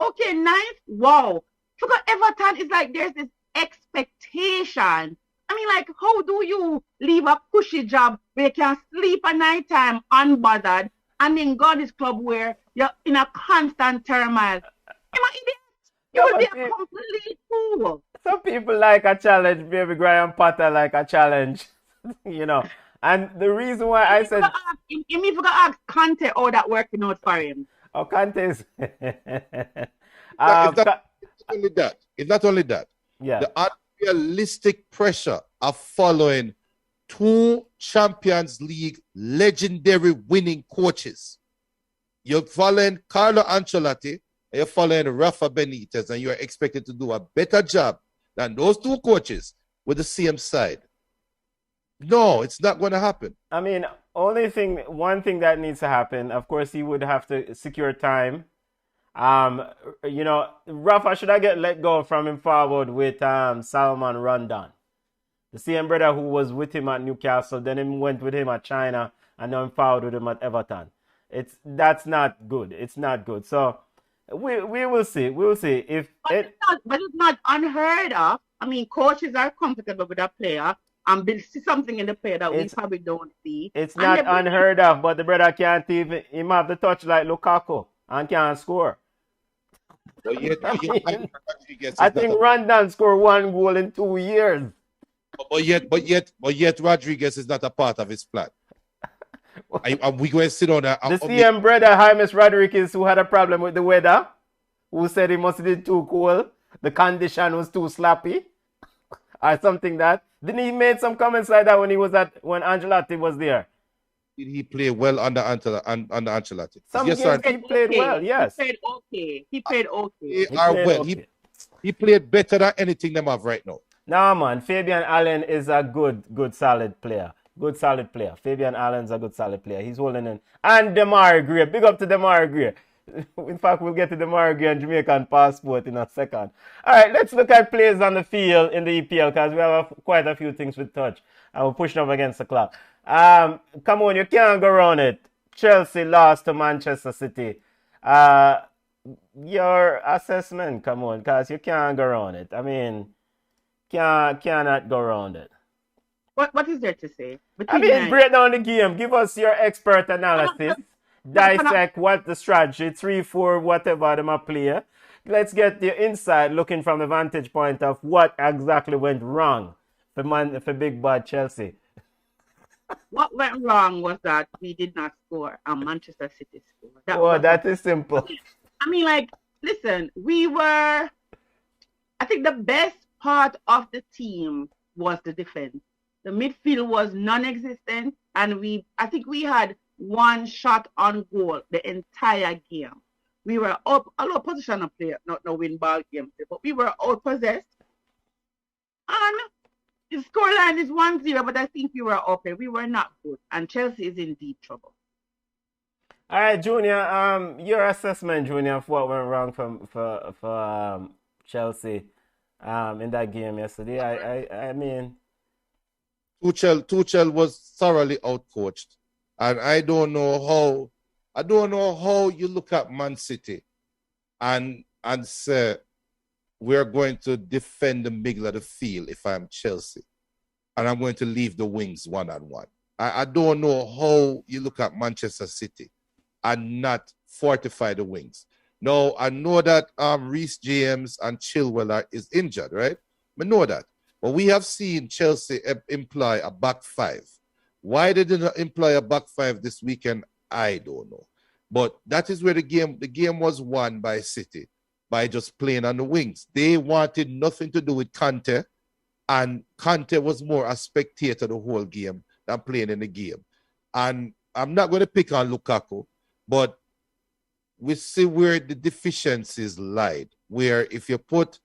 okay, nice, wow. Because Everton is like, there's this expectation. I mean, like, how do you leave a cushy job where you can sleep at night time unbothered and then go this club where you're in a constant turmoil. You're an idiot. You No, will be but a complete fool. some people like a challenge, baby. Graham Potter like a challenge, you know. And the reason why I said, You need to ask Conte how that working out for him. oh, Kante is, It's not only that. It's not only that. yeah, The unrealistic pressure of following two Champions League legendary winning coaches. You're following Carlo Ancelotti and you're following Rafa Benitez, and you're expected to do a better job than those two coaches with the same side. No, it's not going to happen. I mean, one thing that needs to happen, of course, he would have to secure time. You know, Rafa should I get let go from him forward with Salman Rondon, the same brother who was with him at Newcastle, then he went with him at China, and now forward with him at Everton. That's not good. It's not good. So we will see. We will see if but it's not unheard of. I mean, coaches are comfortable with a player and will see something in the player that we probably don't see. It's not unheard of, but the brother can't even him have the touch like Lukaku and can't score. But yet, I think Rondon scored 1 goal in 2 years. But yet, Rodriguez is not a part of his plan. Are we going to sit on that? The CM brother, James Rodriguez, who had a problem with the weather, who said he must have been too cold, the condition was too sloppy, or something that. Didn't he made some comments like that when Ancelotti was there? Did he play well under Ancelotti? Some yes, games he played well, yes. He played okay. He played better than anything them have right now. Nah, man, Fabian Allen is a good, solid player. Good, solid player. Fabian Allen's a good, solid player. He's holding in. And Demarai Gray. Big up to Demarai Gray. In fact, we'll get to Demarai Gray and Jamaican passport in a second. All right, let's look at players on the field in the EPL because we have quite a few things with touch. And we're pushing up against the clock. Come on, you can't go around it. Chelsea lost to Manchester City. Your assessment, come on, because you can't go around it. I mean, cannot go around it. What is there to say? Break down the game. Give us your expert analysis. Dissect what the strategy, 3-4, whatever them a play. Let's get the insight looking from the vantage point of what exactly went wrong for big bad Chelsea. What went wrong was that we did not score and Manchester City scored. That is simple. I mean, like, listen, I think the best part of the team was the defense. The midfield was non-existent, and I think we had one shot on goal the entire game. We were up, a lot of position of play, not no win ball games, but we were out-possessed. And the scoreline is 1-0, but I think we were open. We were not good, and Chelsea is in deep trouble. All right, Junior, your assessment, Junior, of what went wrong for Chelsea in that game yesterday. I mean, Tuchel was thoroughly outcoached, and I don't know how you look at Man City and say we're going to defend the middle of the field if I'm Chelsea, and I'm going to leave the wings one-on-one. I don't know how you look at Manchester City and not fortify the wings. Now, I know that Reece James and Chilwell is injured, right? I know that. But we have seen Chelsea employ a back five. Why they didn't employ a back five this weekend, I don't know. But that is where the game was won by City, by just playing on the wings. They wanted nothing to do with Conte, and Conte was more a spectator the whole game than playing in the game. And I'm not going to pick on Lukaku, but we see where the deficiencies lied, where if you put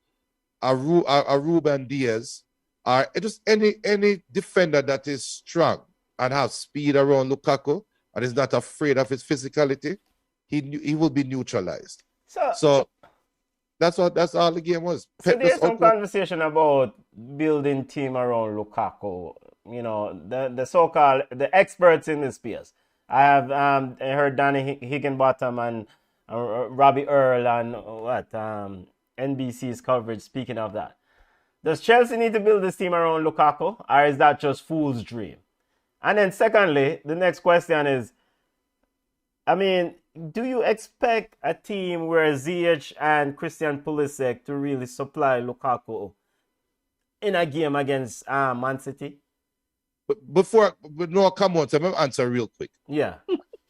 a Ruben Diaz or just any defender that is strong and have speed around Lukaku and is not afraid of his physicality, he will be neutralized. So that's all the game was. So there's some conversation about building team around Lukaku. You know, the so-called the experts in this space. I have heard Danny Higginbottom and Robbie Earl and NBC's coverage speaking of that. Does Chelsea need to build this team around Lukaku, or is that just fool's dream? And then secondly, the next question is, I mean, do you expect a team where ZH and Christian Pulisic to really supply Lukaku in a game against Man City? But no, come on, so let me answer real quick. Yeah.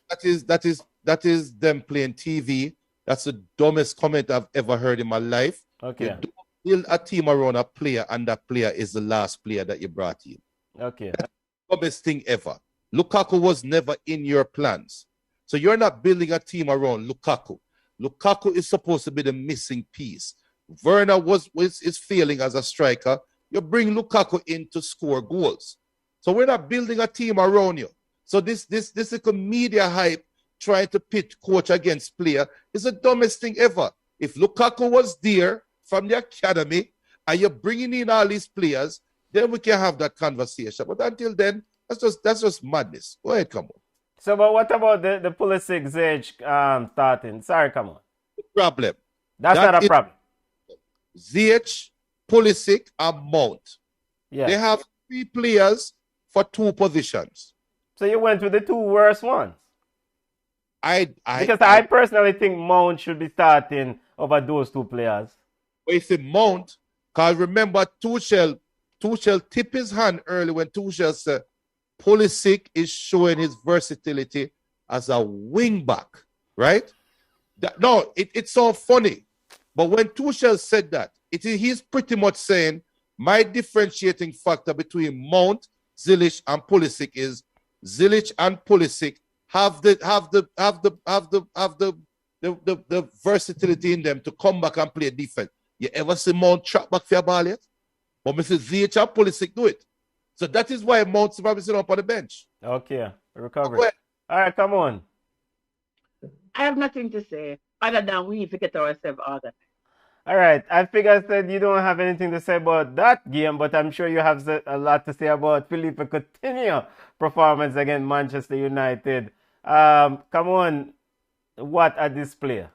That is them playing TV. That's the dumbest comment I've ever heard in my life. Okay. You don't build a team around a player, and that player is the last player that you brought in. Okay. That's the dumbest thing ever. Lukaku was never in your plans. So you're not building a team around Lukaku. Lukaku is supposed to be the missing piece. Werner is failing as a striker. You bring Lukaku in to score goals. So we're not building a team around you. So this is a media hype trying to pit coach against player is the dumbest thing ever. If Lukaku was there from the academy and you're bringing in all these players, then we can have that conversation. But until then, that's just madness. Go ahead, come on. So, but what about the Pulisic ZH starting? Sorry, come on. Problem. That's not a problem. ZH, Pulisic, and Mount. Yeah. They have 3 players for 2 positions. So you went with the 2 worst ones. Because I personally think Mount should be starting over those 2 players. But you see Mount, because remember Tuchel tipped his hand early when Tuchel said Pulisic is showing his versatility as a wing back, right? It's so funny. But when Tuchel said that, he's pretty much saying my differentiating factor between Mount, Zilich, and Pulisic is Zilich and Pulisic have the versatility in them to come back and play defense. You ever see Mount trap back for your ball yet? But Mr. ZH and Pulisic do it. So that is why Mount's probably sitting up on the bench. Okay, recovery. All right, come on. I have nothing to say other than we need to get ourselves organized. All right, I figured that you don't have anything to say about that game, but I'm sure you have a lot to say about Philippe Coutinho performance against Manchester United. Come on, what a display.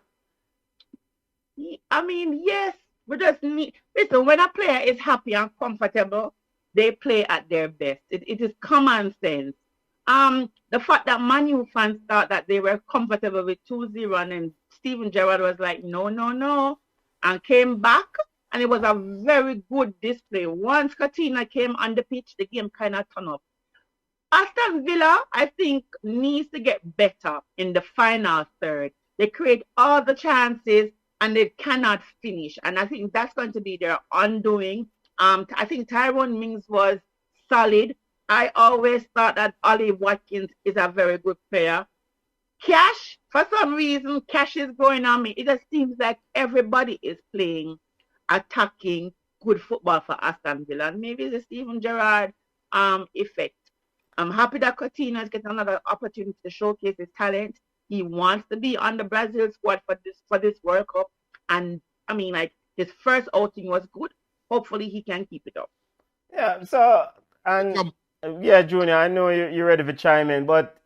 I mean, yes, we just need... Listen, when a player is happy and comfortable, they play at their best. It is common sense. The fact that Man U fans thought that they were comfortable with 2-0 and then Steven Gerrard was like, no, and came back, and it was a very good display. Once Coutinho came on the pitch, the game kind of turned up. Aston Villa, I think, needs to get better in the final third. They create all the chances, and they cannot finish. And I think that's going to be their undoing. I think Tyrone Mings was solid. I always thought that Ollie Watkins is a very good player. Cash, for some reason, Cash is going on me. It just seems like everybody is playing, attacking good football for Aston Villa. And maybe the Steven Gerrard effect. I'm happy that Coutinho is getting another opportunity to showcase his talent. He wants to be on the Brazil squad for this World Cup. And I mean, like, his first outing was good. Hopefully he can keep it up. Yeah, so, and yeah, Junior, I know you're ready to chime in, but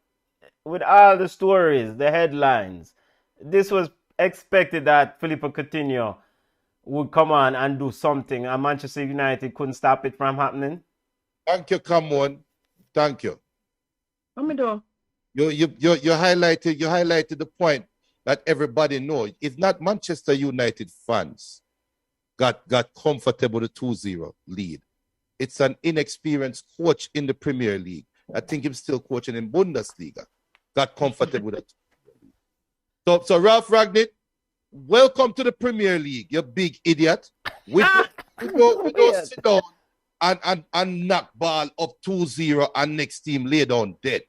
with all the stories, the headlines, this was expected that Philippe Coutinho would come on and do something, and Manchester United couldn't stop it from happening. Thank you, come on. Thank you. What me do? You highlighted the point that everybody knows. If not Manchester United fans got comfortable with the 2-0 lead, it's an inexperienced coach in the Premier League. I think he's still coaching in Bundesliga. Got comfortable with it. So Ralph Ragnick, welcome to the Premier League, you big idiot. We don't sit down and knock ball up 2-0 and next team lay down dead.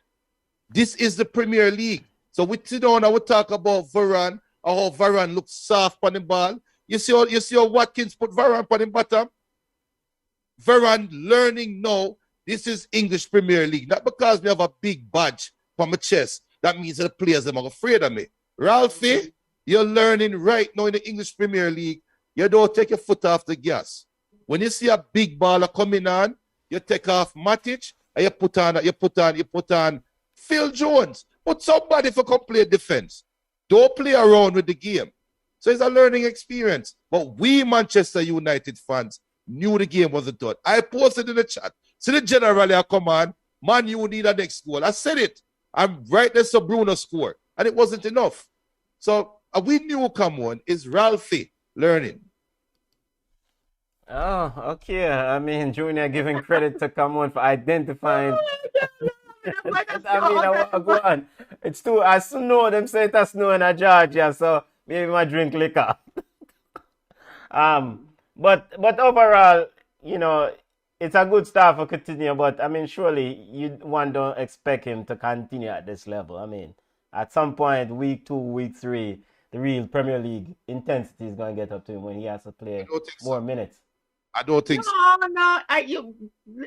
This is the Premier League. So we sit down and we talk about Varane, how Varane looks soft on the ball. You see how Watkins put Varane on the bottom? Varane learning now, this is English Premier League. Not because we have a big badge on my chest. That means the players are afraid of me. Ralphie, you're learning right now in the English Premier League. You don't take your foot off the gas. When you see a big baller coming on, you take off Matic and you put on Phil Jones. Put somebody for come play defense. Don't play around with the game. So it's a learning experience. But we Manchester United fans knew the game wasn't done. I posted in the chat. See the general here come on. Man, you need a next goal. I said it. I'm right there so Bruno score. and it wasn't enough. So we knew come on is Ralphie learning. Oh, okay. I mean, Junior giving credit to Camon for identifying. Go on. It's too. I know them say it's snow in Georgia, so maybe I drink liquor. But overall, you know, it's a good start for Coutinho. But I mean, surely one don't expect him to continue at this level. I mean, at some point, week 2, week 3, the real Premier League intensity is going to get up to him when he has to play more minutes. I don't think so. No.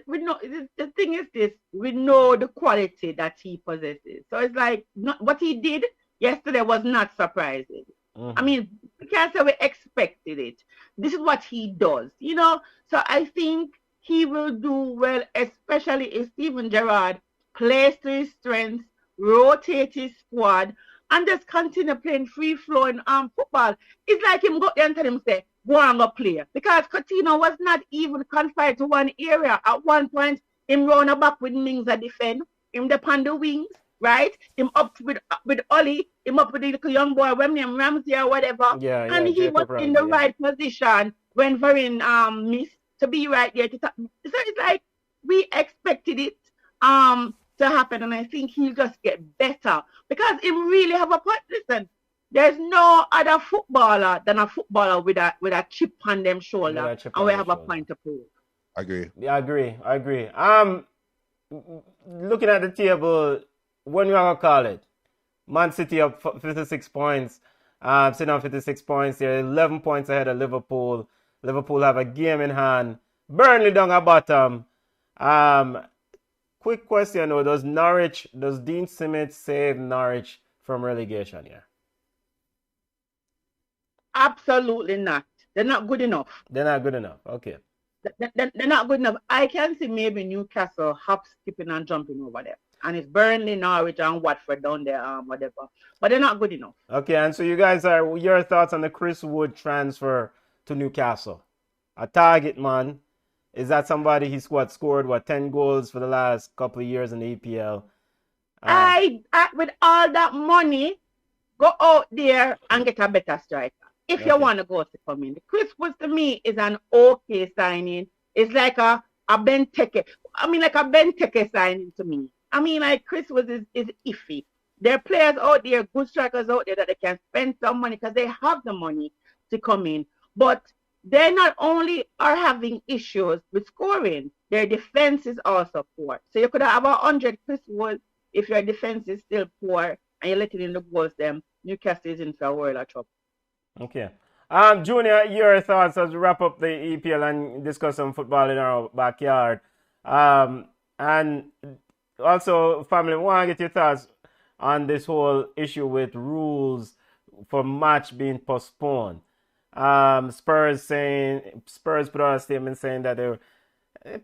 We know the thing is this: we know the quality that he possesses. So it's like what he did yesterday was not surprising. Mm-hmm. I mean, we can't say we expected it. This is what he does, you know. So I think he will do well, especially if Steven Gerrard plays to his strengths, rotate his squad, and just continue playing free-flowing football. It's like him go there and tell him, say, go and go play. Because Coutinho was not even confined to one area. At one point, him run back with Mings a defend, him upon the wings, right? Him up with Ollie, him up with the little young boy, when name Ramsey or whatever. And he was in the right position when Varane missed to be right there. So it's like we expected it to happen, and I think he'll just get better because he really have a point. Listen, there's no other footballer than a footballer with a chip on them shoulder, and we have a point to prove. Agree. Yeah, I agree. Looking at the table, when you gonna call it? Man City up 56 points. Sitting on 56 points. They're 11 points ahead of Liverpool. Liverpool have a game in hand. Burnley down at bottom. Quick question though, does Dean Smith save Norwich from relegation here? Absolutely not. They're not good enough. They're not good enough. Okay. They're not good enough. I can see maybe Newcastle hop, skipping and jumping over there. And it's Burnley, Norwich, and Watford down there, whatever. But they're not good enough. Okay, and so you guys your thoughts on the Chris Wood transfer to Newcastle? A target man. Is that somebody he's scored 10 goals for the last couple of years in the EPL? I with all that money, go out there and get a better striker. If you want to go to come in. Chris Wood to me is an okay signing. It's like a Benteke. I mean, like a Benteke signing to me. I mean, like Chris Wood is iffy. There are players out there, good strikers out there that they can spend some money because they have the money to come in. But they not only are having issues with scoring, their defense is also poor. So you could have 100 Chris Wood if your defense is still poor and you're letting in the goals. Them Newcastle is in for a world of trouble. Okay. Junior, your thoughts as we wrap up the EPL and discuss some football in our backyard. And also, family, I want to get your thoughts on this whole issue with rules for match being postponed. Spurs put out a statement saying that they were,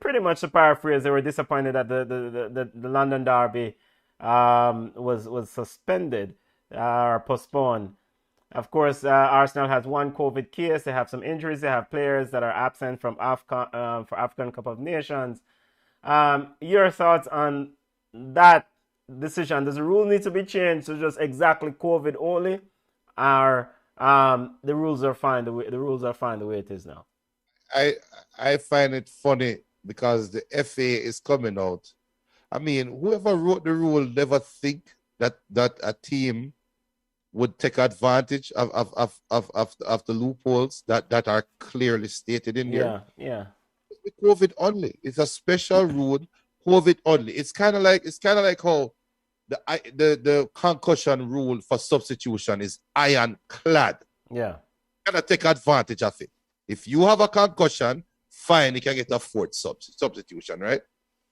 pretty much to paraphrase, they were disappointed that the London derby was suspended or postponed. Of course, Arsenal has one COVID case. They have some injuries. They have players that are absent from AFCON for African Cup of Nations. Your thoughts on that decision? Does the rule need to be changed to just exactly COVID only, or the rules are fine the way it is now? I find it funny because the FA is coming out. I mean, whoever wrote the rule never think that a team would take advantage of the loopholes that are clearly stated in there. Yeah. It's COVID only. It's a special rule. COVID only. It's kind of like how the concussion rule for substitution is ironclad. Yeah. You gotta take advantage of it. If you have a concussion, fine, you can get a fourth substitution, right?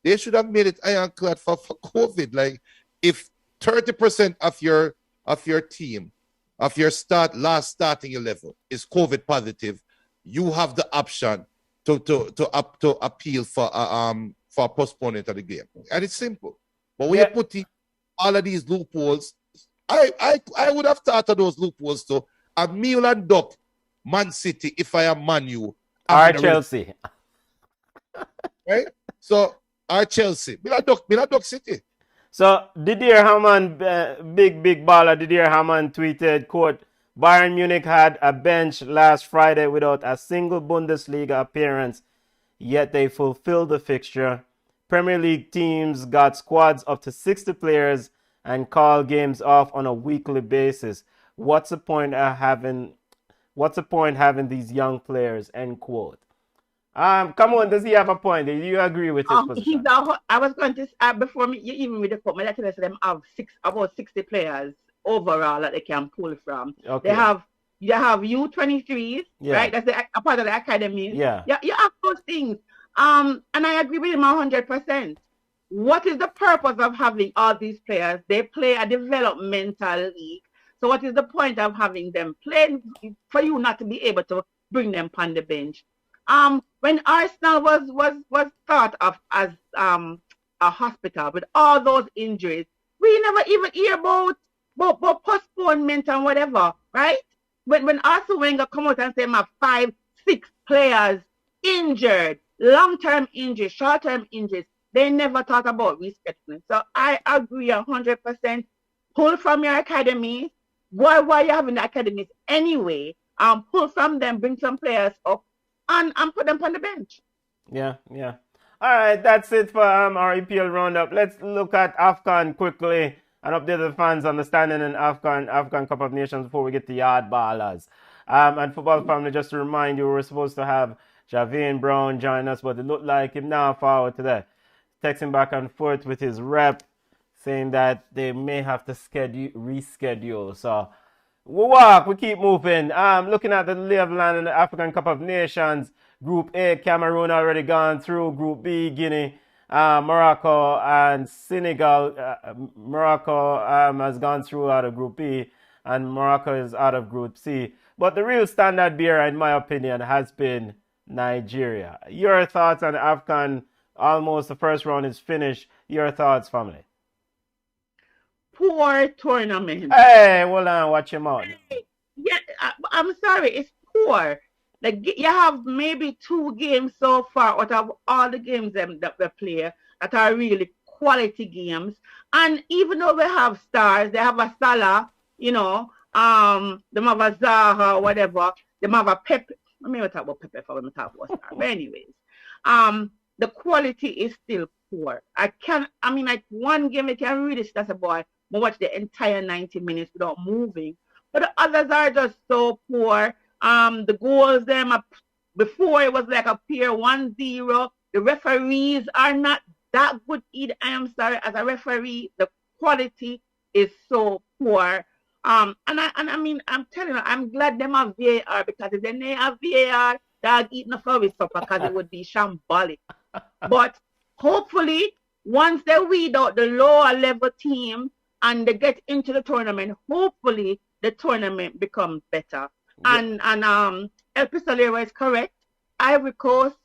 They should have made it ironclad for COVID. Like, if 30% of your team, of your last starting level is COVID positive, you have the option to appeal for postponement of the game. And it's simple. But when you put in all of these loopholes, I would have thought of those loopholes too. A meal and duck Man City if I am Man U. Or Chelsea. Right? So, or Chelsea. Me not duck City. So Didier Hamann, big baller Didier Hamann tweeted, quote, Bayern Munich had a bench last Friday without a single Bundesliga appearance, yet they fulfilled the fixture. Premier League teams got squads up to 60 players and call games off on a weekly basis. What's the point having these young players? End quote. Come on, does he have a point? Do you agree with his position? I was going to before you even read the quote, my letter them have about 60 players overall that they can pull from. Okay. They have U23s, right? That's a part of the academy. Yeah. You have those things. And I agree with him 100%. What is the purpose of having all these players? They play a developmental league. So what is the point of having them play for you not to be able to bring them on the bench? When Arsenal was thought of as a hospital with all those injuries, we never even hear about postponement and whatever, right? When Arsene Wenger come out and say I have 5, 6 players injured, long-term injuries, short-term injuries, they never thought about rescheduling. So I agree 100%. Pull from your academy. Why you having the academies anyway? Pull from them, bring some players up, and put them on the bench. Yeah. All right, that's it for our EPL roundup. Let's look at AFCON quickly and update the fans on the standing in AFCON Cup of Nations before we get to yard ballers. And football family, just to remind you, we were supposed to have Javine Brown join us, but it looked like him now forward today. Texting back and forth with his rep, saying that they may have to reschedule. So we keep moving. Looking at the lay of the land in the African Cup of Nations. Group A, Cameroon already gone through. Group B, Guinea, Morocco, and Senegal. Morocco has gone through out of Group B, and Morocco is out of Group C. But the real standard bearer, in my opinion, has been Nigeria. Your thoughts on AFCON? Almost the first round is finished. Your thoughts, family? Poor tournament. Hey, hold on, watch him out. Yeah, I'm sorry, it's poor. Like you have maybe 2 games so far out of all the games that we play that are really quality games. And even though we have stars, they have a Salah, they have a Zaha, whatever. They have a Pepe. Let me talk about Pepe for when we talk about stars. But anyways, the quality is still poor. One game I can really stress about. I watch the entire 90 minutes without moving. But the others are just so poor. The goals, before it was like a pair 1-0. The referees are not that good either. I am sorry, as a referee, the quality is so poor. I'm telling you, I'm glad them have VAR, because if they didn't have VAR, they'd eat enough of his supper, because it would be shambolic. But hopefully, once they weed out the lower level team and they get into the tournament, hopefully the tournament becomes better. Yeah. And El Pistolero is correct. Ivory Coast,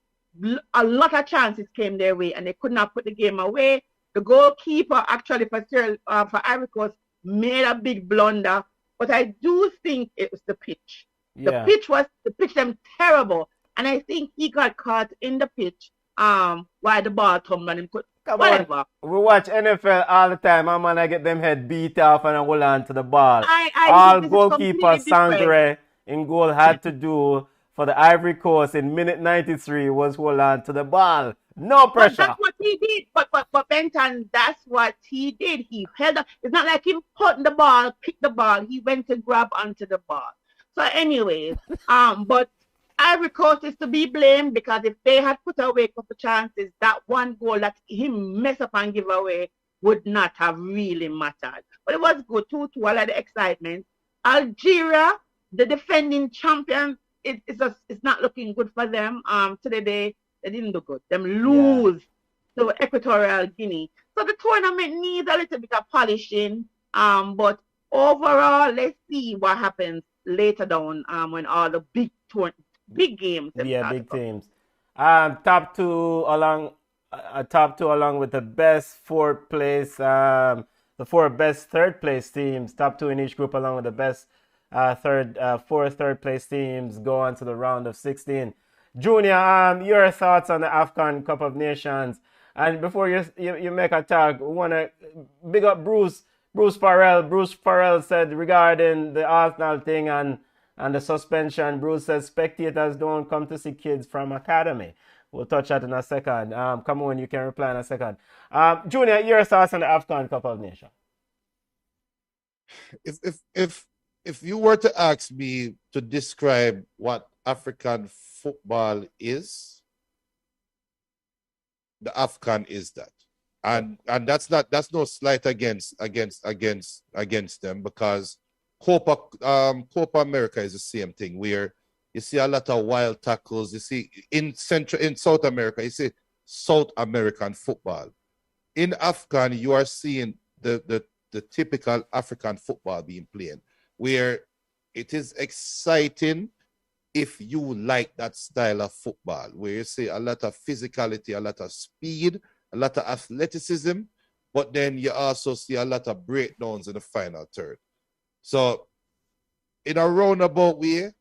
a lot of chances came their way and they could not put the game away. The goalkeeper actually for Ivory Coast made a big blunder, but I do think it was the pitch. Yeah. The pitch them terrible, and I think he got caught in the pitch while the ball tumbled and put whatever. We watch NFL all the time. I get them head beat off and I hold on to the ball. All goalkeeper Sangre in goal had to do for the Ivory Coast in minute 93 was hold on to the ball. No pressure. But that's what he did. But Benton, that's what he did. He held up. It's not like him putting the ball, pick the ball. He went to grab onto the ball. So anyways, but Ivory Coast is to be blamed, because if they had put away a couple chances, that one goal that he messed up and give away would not have really mattered. But it was good, 2-2, I like the excitement. Algeria, the defending champions, it's not looking good for them. Today they didn't do good. Them lose to Equatorial Guinea. So the tournament needs a little bit of polishing. But overall, let's see what happens later down when all the big games. Big teams. Top two along with the best 4th place, the 4 best 3rd place teams. Top 2 in each group, along with the best 4 third place teams, go on to the round of 16. Junior, your thoughts on the AFCON Cup of Nations? And before you make a talk, we want to big up Bruce Farrell. Bruce Farrell said regarding the Arsenal thing and the suspension, Bruce says spectators don't come to see kids from academy. We'll touch that in a second. Come on, you can reply in a second. Junior, your thoughts on the AFCON Cup of Nations? If you were to ask me to describe what African football is, the AFCON is that. And that's no slight against them, because Copa America is the same thing, where you see a lot of wild tackles. You see in South America, you see South American football. In AFCON, you are seeing the typical African football being played, where it is exciting if you like that style of football, where you see a lot of physicality, a lot of speed, a lot of athleticism, but then you also see a lot of breakdowns in the final third. So, in a roundabout way,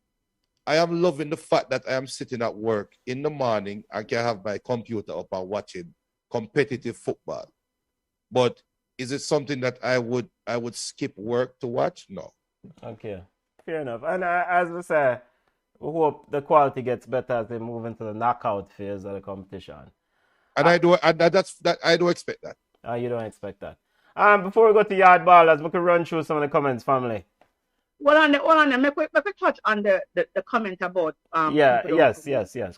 I am loving the fact that I am sitting at work in the morning. I can have my computer up and watching competitive football. But is it something that I would skip work to watch? No. Okay, fair enough. And as we say, we hope the quality gets better as they move into the knockout phase of the competition. And I do expect that. You don't expect that. Before we go to yard ballers, we can run through some of the comments, family. Well, on the, make we touch on the comment about Yes.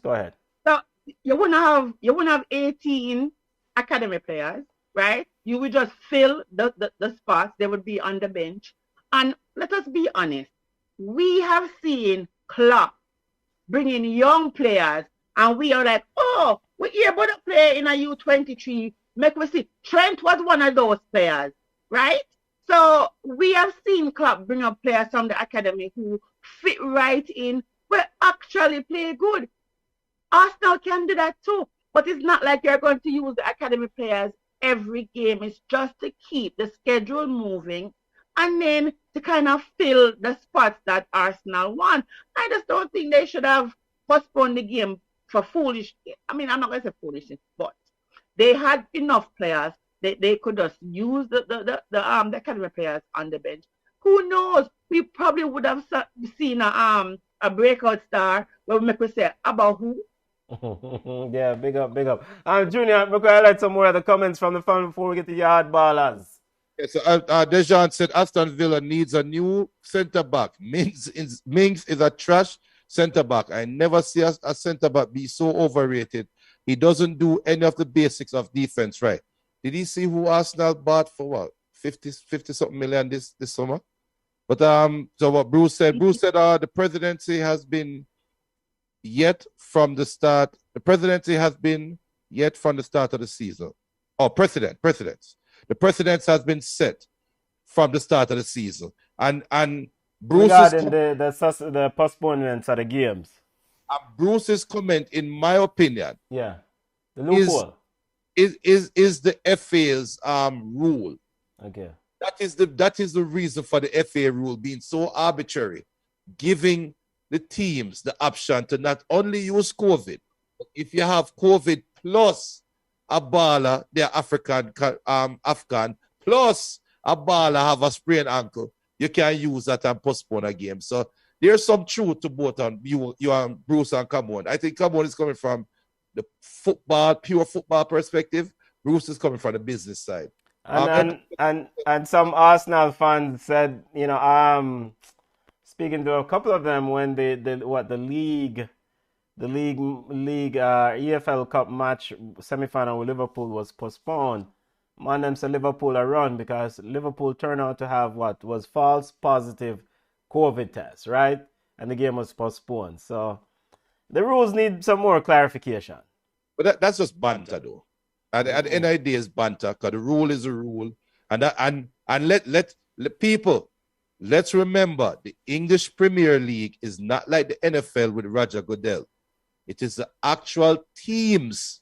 Go ahead. So you wouldn't have 18 academy players, right? You would just fill the spots. They would be on the bench. And let us be honest, we have seen Klopp bringing young players, and we are like, oh, we're able to play in a U23. Make we see. Trent was one of those players, right? So we have seen Klopp bring up players from the academy who fit right in, but actually play good. Arsenal can do that too, but it's not like you're going to use the academy players every game. It's just to keep the schedule moving and then to kind of fill the spots that Arsenal want. I just don't think they should have postponed the game for foolish. I mean, I'm not going to say foolishness, but they had enough players. They could just use the academy players on the bench. Who knows? We probably would have seen a breakout star where we make us say about who. Yeah, big up. Junior, we're going to highlight some more of the comments from the phone before we get to yard ballers. Yeah, so Dejan said Aston Villa needs a new centre back. Mings is a trash centre back. I never see a centre back be so overrated. He doesn't do any of the basics of defense right. Did he see who Arsenal bought for what? 50 something million this summer? But so what Bruce said the presidency has been yet from the start. The presidency has been yet from the start of the season. Oh, presidents. The precedence has been set from the start of the season. And Bruce's regarding the postponements of the games. Bruce's comment, in my opinion, the loophole is the FA's rule. Okay. That is the reason for the FA rule being so arbitrary, giving the teams the option to not only use COVID, but if you have COVID plus a baller, they're Afghan, plus a baller have a sprained ankle, you can use that and postpone a game. So there's some truth to both on you and Bruce and Camon. I think Camon is coming from the pure football perspective. Bruce is coming from the business side. And some Arsenal fans said, speaking to a couple of them when the league EFL Cup match semi-final with Liverpool was postponed. Man, them said Liverpool are run because Liverpool turned out to have what was false positive COVID tests, right? And the game was postponed. So the rules need some more clarification. But that's just banter, though. At the end of the day, it's banter, because the rule is a rule. And let people, let's remember, the English Premier League is not like the NFL with Roger Goodell. It is the actual teams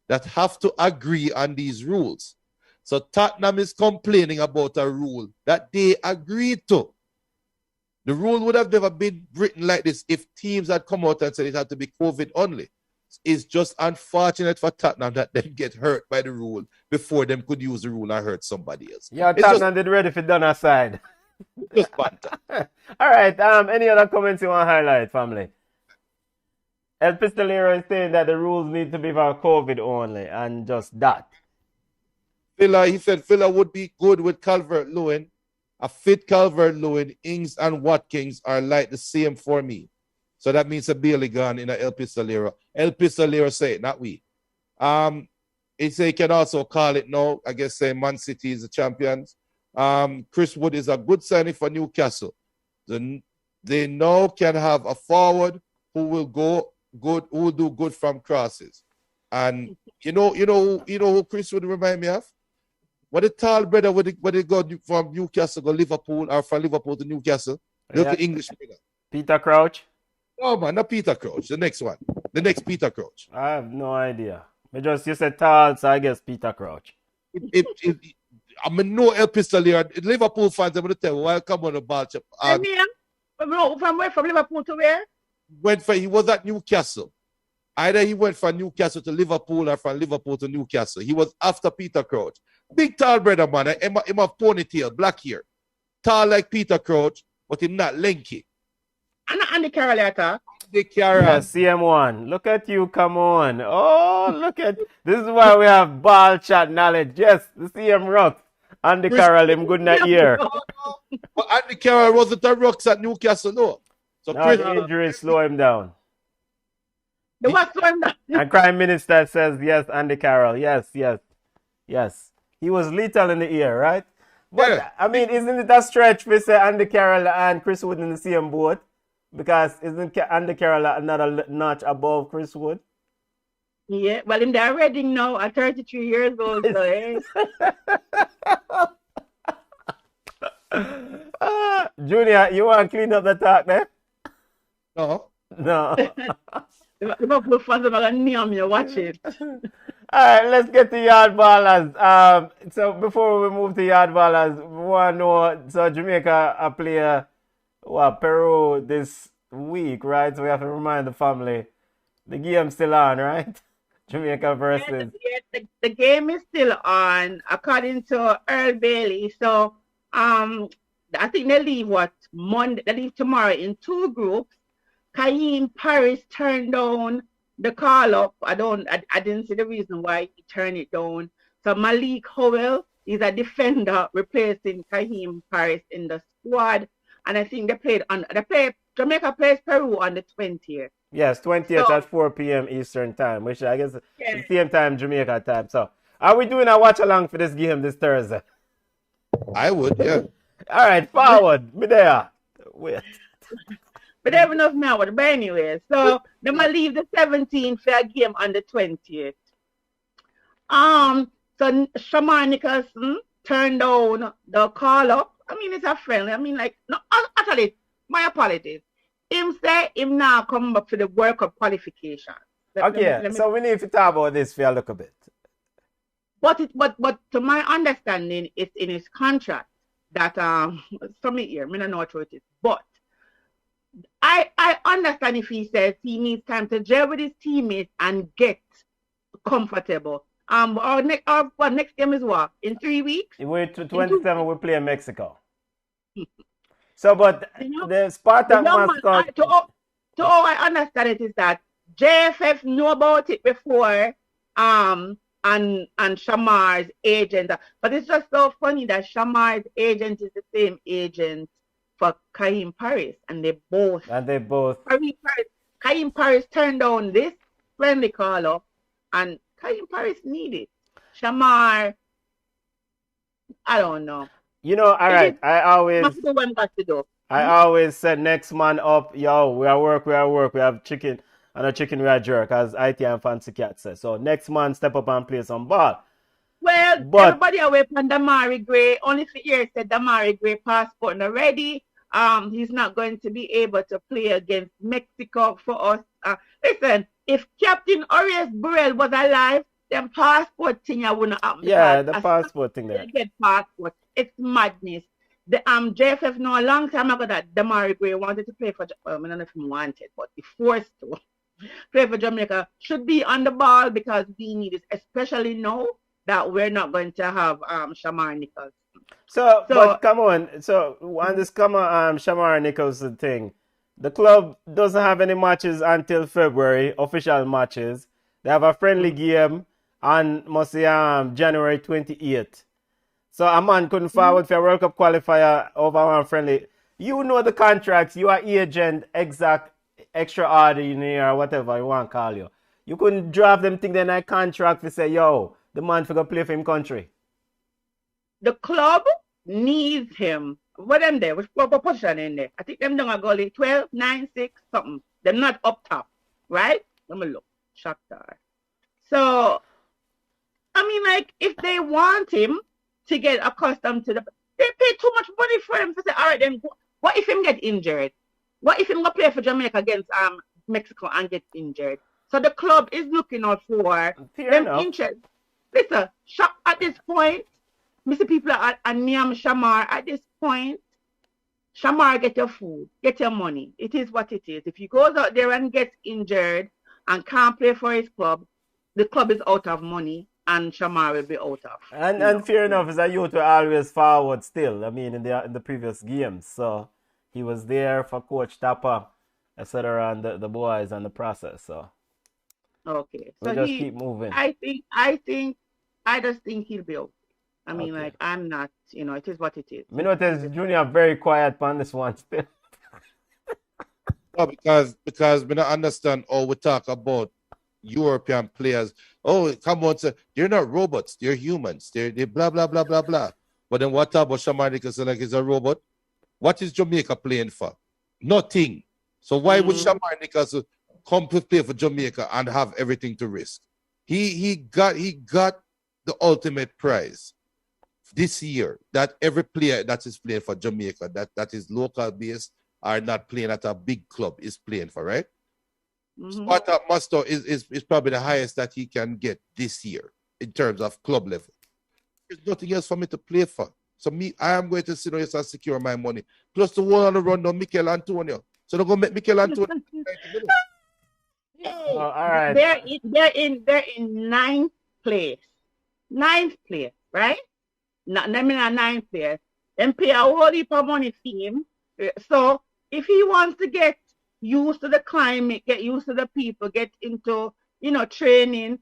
that have to agree on these rules. So Tottenham is complaining about a rule that they agreed to. The rule would have never been written like this if teams had come out and said it had to be COVID only. It's just unfortunate for Tottenham that them get hurt by the rule before them could use the rule and hurt somebody else. Yeah, It's Tottenham did ready for done aside. just banter. All right. Any other comments you want to highlight, family? El Pistolero is saying that the rules need to be for COVID only, and just that. He said Villa would be good with Calvert-Lewin. A fit Calvert-Lewin, Ings and Watkins are like the same for me. So that means a Bailey gone in a El Pistolero. El Pistolero say it, not we. He say he can also call it now. I guess say Man City is the champions. Chris Wood is a good signing for Newcastle. They now can have a forward who will go good, who will do good from crosses. And you know who Chris Wood remind me of? What the tall brother when they go from Newcastle go Liverpool or from Liverpool to Newcastle? Look at English brother. Peter Crouch? No man, not Peter Crouch. The next one. The next Peter Crouch. I have no idea. You said tall, so I guess Peter Crouch. I mean, no El Pistolier. Liverpool fans, I'm going to tell you, why come on the ball? From where? From Liverpool to where? He was at Newcastle. Either he went from Newcastle to Liverpool or from Liverpool to Newcastle. He was after Peter Crouch. Big tall brother, man. Him have ponytail, black hair. Tall like Peter Crouch, but him not lanky. And Andy Carroll attack. Andy Carroll. Yeah, CM1. Look at you, come on. Oh, look at... This is why we have ball chat knowledge. Yes, the CM Rock. Andy Carroll, him good in that year. But Andy Carroll wasn't a rocks at Newcastle, no. So now Chris, the injury slow him down. The what slow him down? And Crime Minister says, yes, Andy Carroll. Yes. He was lethal in the ear, right? But, yeah. I mean, isn't it a stretch we say Andy Carroll and Chris Wood in the same boat? Because isn't Andy Carroll another notch above Chris Wood? Yeah, well, in their Reading now at 33 years old, so, eh? Junior, you want to clean up the talk there? no. No. Liverpool fans are going to name you, watch it. All right, let's get to yard ballers. So before we move to yard ballers, we want to know, so Jamaica are playing Peru this week, right? So we have to remind the family, the game's still on, right? Jamaica versus... The game is still on, according to Earl Bailey. So I think they leave Monday? They leave tomorrow in two groups. Kaheem Paris turned down the call up. I didn't see the reason why he turned it down. So Malik Howell is a defender replacing Kaheem Paris in the squad. And I think Jamaica plays Peru on the 20th. Yes, 20th at 4 p.m. Eastern time, which I guess is the same time Jamaica time. So are we doing a watch along for this game this Thursday? I would, yeah. All right, forward. Me there. Wait. But they have enough now. But anyway, so they might leave the 17th for a game on the 20th. So Shamar Nicholson turned down the call up. I mean, it's a friendly. I mean, like, no, actually, my apologies. Him say him now come up to the World Cup qualification. So we need to talk about this for a little bit. But to my understanding, it's in his contract that from here, I don't know what it is. But I understand if he says he needs time to gel with his teammates and get comfortable. Our next game is what? In 3 weeks? We're 27, we play in Mexico. So, but the Spartak mascot... To all I understand it is that JFF knew about it before and Shamar's agent. But it's just so funny that Shamar's agent is the same agent for Kaheem Paris. And they both... Kaheem Paris turned down this friendly call-up and Kaheem Paris needed. Shamar, I don't know. You know, all right, I always said next man up, yo, we are work, we have chicken, and a chicken we are jerk, as IT and Fancy Cat says. So next man step up and play some ball. Well, everybody away from Damari Gray, only for years said Damari Gray passport not ready. He's not going to be able to play against Mexico for us. Listen, if Captain Orius Burrell was alive, then passport thing I wouldn't happen. Yeah, the passport thing there. Get passport. It's madness. The JFF know a long time ago that Damari Gray wanted to play for, well, I don't know if he wanted, but he forced to. play for Jamaica should be on the ball because we need it, especially now that we're not going to have Shamar Nichols. So, but come on. So, on this Shamar Nicholson thing, the club doesn't have any matches until February, official matches. They have a friendly game on, must say, January 28th. So, a man couldn't forward for a World Cup qualifier over one friendly. You know the contracts. You are agent, exact, extraordinary, or whatever you want to call you. You couldn't draft them thing in a contract to say, yo, the man for go play for him country. The club needs him. What them there? Which position in there? I think them done a goalie 12, 9, 6, something. They're not up top, right? Let me look. Shakhtar. So, I mean, like, if they want him to get accustomed to they pay too much money for him to say, all right, then what if him get injured? What if him go play for Jamaica against Mexico and get injured? So the club is looking out for them interest. Listen, at this point, Mr. People are Niam Shamar. At this point, Shamar, get your food, get your money. It is what it is. If he goes out there and gets injured and can't play for his club, the club is out of money and Shamar will be out of. And fair enough, is that you to always forward still. I mean, in the previous games, so he was there for Coach Tapper, etc., and the boys and the process. So okay, so just keep moving. I just think he'll be okay. I mean, like, I'm not, it is what it is. Me notice Junior very quiet on this one still. No, because we don't understand all we talk about European players. Oh, come on, sir. They're not robots. They're humans. They're blah, blah, blah, blah, blah. But then what about Shamar Nicholson like he's a robot? What is Jamaica playing for? Nothing. So why would Shamar Nicholson come to play for Jamaica and have everything to risk? He got the ultimate prize this year that every player that is playing for Jamaica, that is local based, are not playing at a big club, is playing for, right? Sparta Musto is probably the highest that he can get this year in terms of club level. There's nothing else for me to play for. So I am going to sit down and secure my money. Plus the one on the run down, Mikel Antonio. So they're going to make Mikel Antonio. All right. They're in ninth place. Ninth place, right? Not ninth place. And pay a whole heap of money for him. So if he wants to get used to the climate, get used to the people, get into, training,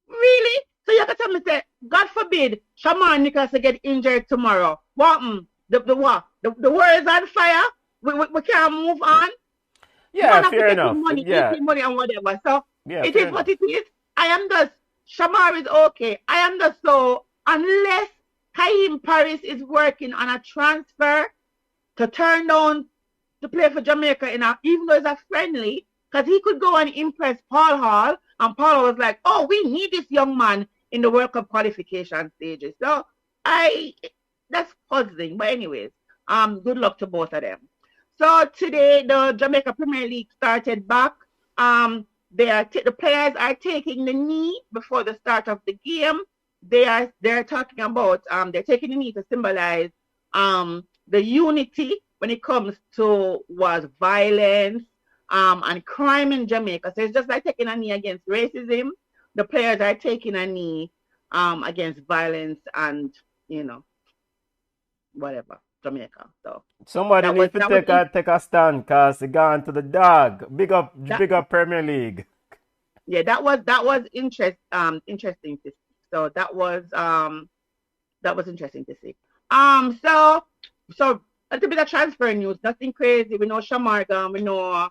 really? So you can tell me, say, God forbid, Shamar Nichols to get injured tomorrow. What? The world is on fire. We can't move on. Yeah, fair enough. Money, money and whatever. So it is what it is. Shamar is okay. So unless Kaim Paris is working on a transfer to turn down to play for Jamaica, even though it's a friendly, because he could go and impress Paul Hall, and Paul was like, oh, we need this young man in the World Cup qualification stages. So that's puzzling. But anyways, good luck to both of them. So today the Jamaica Premier League started back. The players are taking the knee before the start of the game. They're talking about they're taking the knee to symbolize the unity when it comes to violence and crime in Jamaica. So it's just like taking a knee against racism. The players are taking a knee against violence and whatever, Jamaica. So somebody needs to take a stand because they gone to the dog. Big up Premier League. Yeah, that was interesting to see. So that was interesting to see. So a little bit of transfer news, nothing crazy. We know Shamar gone, we know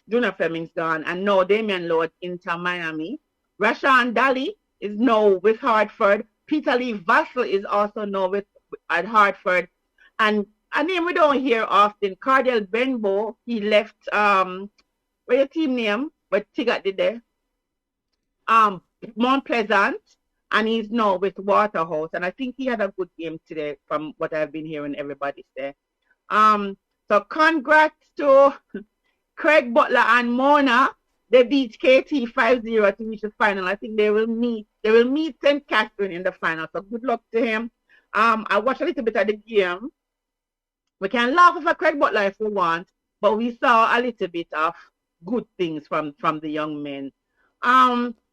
Junior Fleming's gone, and now Damian Lord into Miami. Rashan Daly is now with Hartford. Peter Lee Vassell is also now at Hartford. And a name we don't hear often, Cardell Benbow, he left what's your team name? What Tigat did there? Mount Pleasant, and he's now with Waterhouse. And I think he had a good game today from what I've been hearing everybody say. So congrats to Craig Butler and Mona. They beat KT 5-0 to reach the final. I think they will meet St. Catherine in the final. So good luck to him. I watched a little bit of the game. We can laugh at Craig Butler if we want, but we saw a little bit of good things from the young men.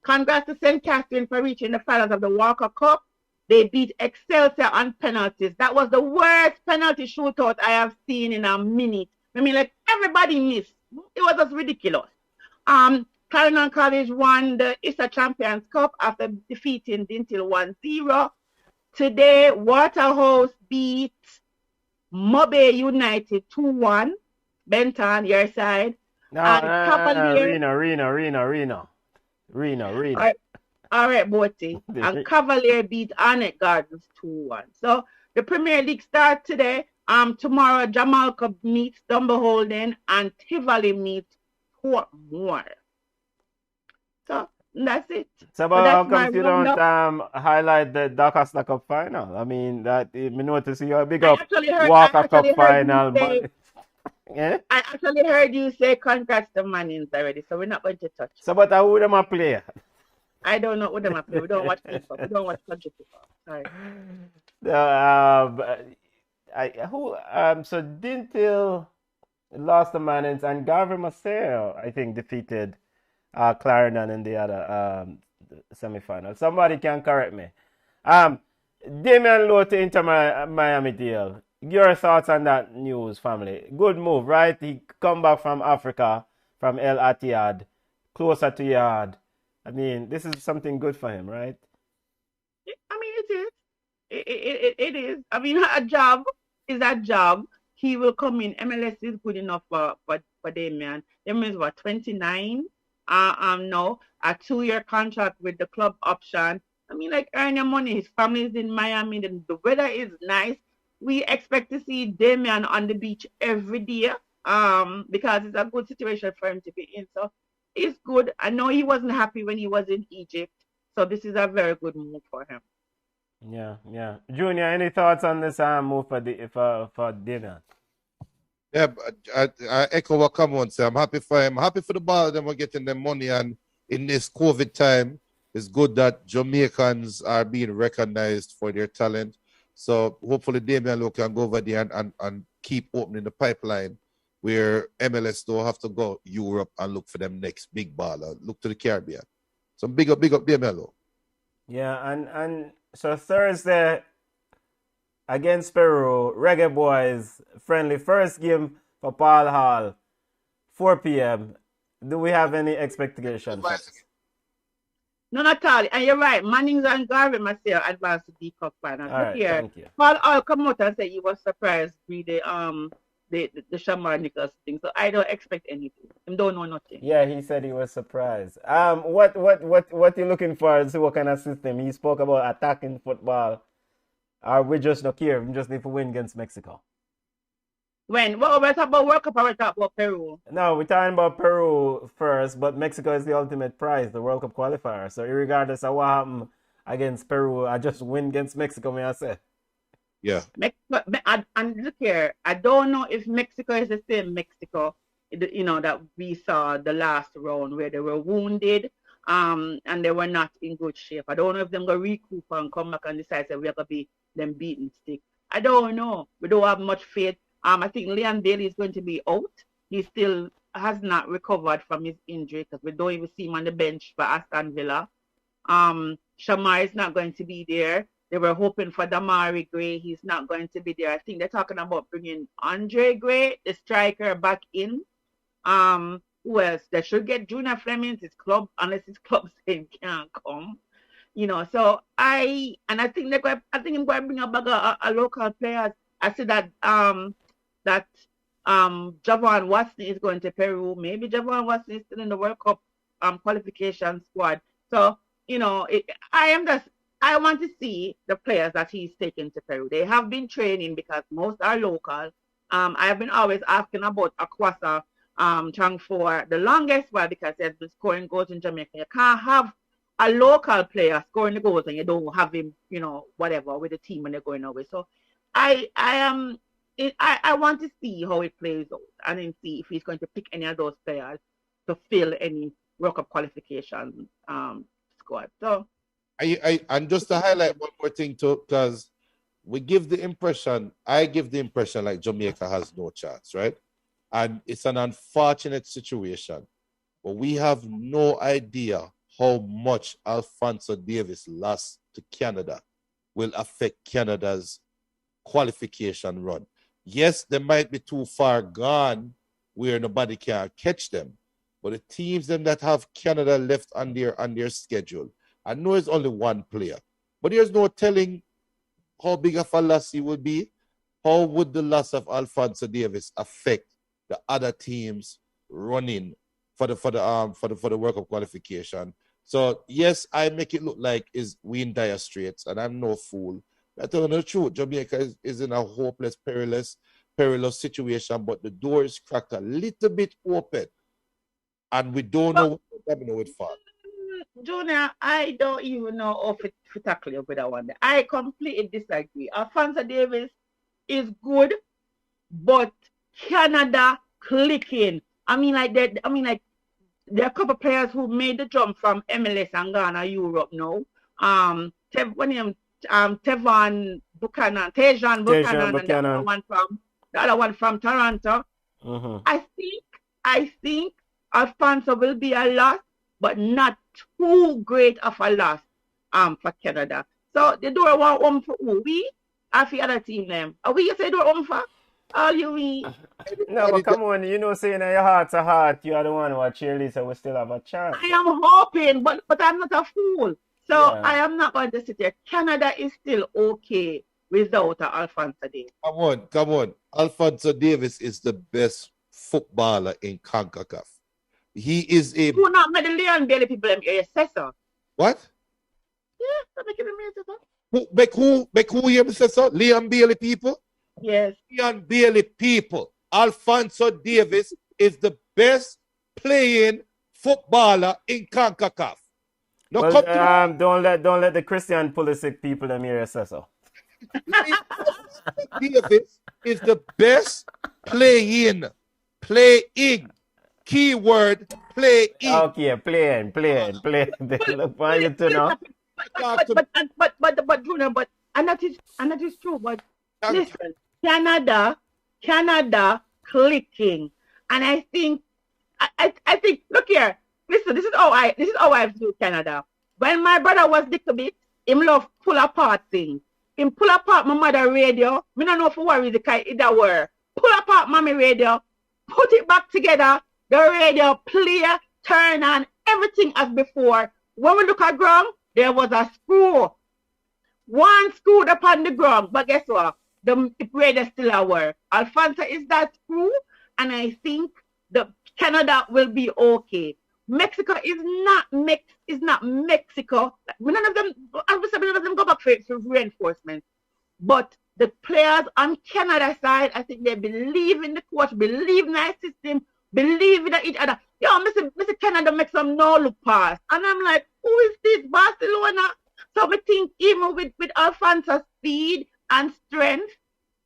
Congrats to St. Catherine for reaching the finals of the Walker Cup. They beat Excelsior on penalties. That was the worst penalty shootout I have seen in a minute. I mean, like, everybody missed. It was just ridiculous. Clarendon College won the ISA Champions Cup after defeating Dintil 1-0. Today, Waterhouse beat Mobe United 2-1. Benton, your side. No, Reno. All right, Boti. And Cavalier beat Arnett Gardens 2-1. So the Premier League starts today. Tomorrow, Jamaica meets Dumbleholden and Tivoli meets Portmore. So that's it. So, but how come you don't highlight the Doncaster Cup final? I mean, that me notice you a big up Walker Cup final. Yeah? I actually heard you say congrats to Mannings already, so we're not going to touch. So, but who them a play? I don't know who them a play. We don't watch football. We don't watch country football. Sorry. So Dintil lost to Mannings and Garvey Maceo, I think, defeated Clarendon in the other semi-final. Somebody can correct me. Damian Lowe to Inter Miami deal. Your thoughts on that news, family? Good move, right? He come back from Africa, from El Attiyad, closer to yard. I mean, this is something good for him, right? I mean, it is. It is. I mean, a job is a job. He will come in. MLS is good enough for Damian. Damian is what, 29? No, a 2-year contract with the club option. I mean, like, earn your money. His family is in Miami. The weather is nice. We expect to see Damian on the beach every day because it's a good situation for him to be in. So it's good. I know he wasn't happy when he was in Egypt. So this is a very good move for him. Yeah. Junior, any thoughts on this move for Damian? Yeah, I echo what Cameron said. I'm happy for him. Happy for the ball. Them are getting their money, and in this COVID time, it's good that Jamaicans are being recognized for their talent. So hopefully Damian Lowe can go over there and keep opening the pipeline where MLS don't have to go Europe and look for them next big baller. Look to the Caribbean. So big up Damian Lowe. Yeah, and so Thursday against Peru, Reggae Boys friendly first game for Paul Hall, 4 p.m. Do we have any expectations? None at all. And you're right. Mannings and Garvey Maceo advanced to the cup final. Right, thank you. Paul Hall come out and say he was surprised with the Shamar Nichols thing. So I don't expect anything. I don't know nothing. Yeah, he said he was surprised. What you looking for? See what kind of system? He spoke about attacking football. We just not care. We just need to win against Mexico. When? Well, we're talking about World Cup or we're talking about Peru? No, we're talking about Peru first, but Mexico is the ultimate prize, the World Cup qualifier. So regardless of what happened against Peru, I just win against Mexico, may I say. Yeah. And look here, I don't know if Mexico is the same Mexico, that we saw the last round where they were wounded and they were not in good shape. I don't know if they're going to recoup and come back and decide that we're going to be them beaten stick. I don't know. We don't have much faith. I think Leon Bailey is going to be out. He still has not recovered from his injury because we don't even see him on the bench for Aston Villa. Shamar is not going to be there. They were hoping for Damari Gray. He's not going to be there. I think they're talking about bringing Andre Gray, the striker, back in. Who else? They should get Junior Flemings, his club, unless his club saying can't come. So I think I'm going to bring a bag of local players. I see that Javon Watson is going to Peru. Maybe Javon Watson is still in the World Cup qualification squad. So, I want to see the players that he's taken to Peru. They have been training because most are local. I have been always asking about Akwasa Chang for the longest while because he has been scoring goals in Jamaica. You can't have a local player scoring the goals and you don't have him, whatever, with the team when they're going away. So I want to see how it plays out and then see if he's going to pick any of those players to fill any World Cup qualification squad. So and just to highlight one more thing too, because I give the impression like Jamaica has no chance, right? And it's an unfortunate situation but we have no idea how much Alphonso Davies' loss to Canada will affect Canada's qualification run. Yes, they might be too far gone where nobody can catch them, but the teams them that have Canada left on their schedule, I know it's only one player, but there's no telling how big of a loss he would be. How would the loss of Alphonso Davies affect the other teams running for the World Cup qualification? So yes, I make it look like we in dire straits, and I'm no fool. I tell you the truth, Jamaica is in a hopeless, perilous situation, but the door is cracked a little bit open, and we don't know what's happening with far. Junior, I don't even know if to tackle you with that one. I completely disagree. Alphonso Davies is good, but Canada clicking. I mean, like there are a couple of players who made the jump from MLS and Ghana, Europe now. Tejan Buchanan, and the other one from Toronto. Mm-hmm. I think Alphonso will be a loss, but not too great of a loss for Canada. So the door won't for who? We are the other team them. Are we say door for? Are you we? No, but come on, saying in your heart to heart, you are the one who are cheerleaders, so we still have a chance. I am hoping, but I'm not a fool. So yeah. I am not going to sit there. Canada is still okay without Alphonso Davies. Come on. Alphonso Davies is the best footballer in CONCACAF. He is a... Who not made the Leon Bailey people say so? What? Yeah, I'm making them say so. Who you say so? Leon Bailey people? Yes. Leon Bailey people. Alphonso Davies is the best playing footballer in CONCACAF. No, well, don't let the Christian Pulisic people them here say so. Davies is the best playing. Keyword playing. Okay, playing. Look for you to know. But Bruno, and that is true. But listen, Canada clicking, and I think look here. Listen, this is how I view Canada. When my brother was little bit, him love pull apart things. Him pull apart my mother radio. Me don't know if worry the kind that were. Pull apart mommy radio, put it back together. The radio play, turn on, everything as before. When we look at ground, there was a screw. One screw upon the ground, but guess what? The radio still our. Alphonso is that screw, and I think the Canada will be okay. Mexico is not Mexico. None of them go back for reinforcement. But the players on Canada side, I think they believe in the coach, believe in the system, believe in each other. Yo, Mr. Canada makes some no look pass. And I'm like, who is this? Barcelona? So I think even with Alphonso's speed and strength,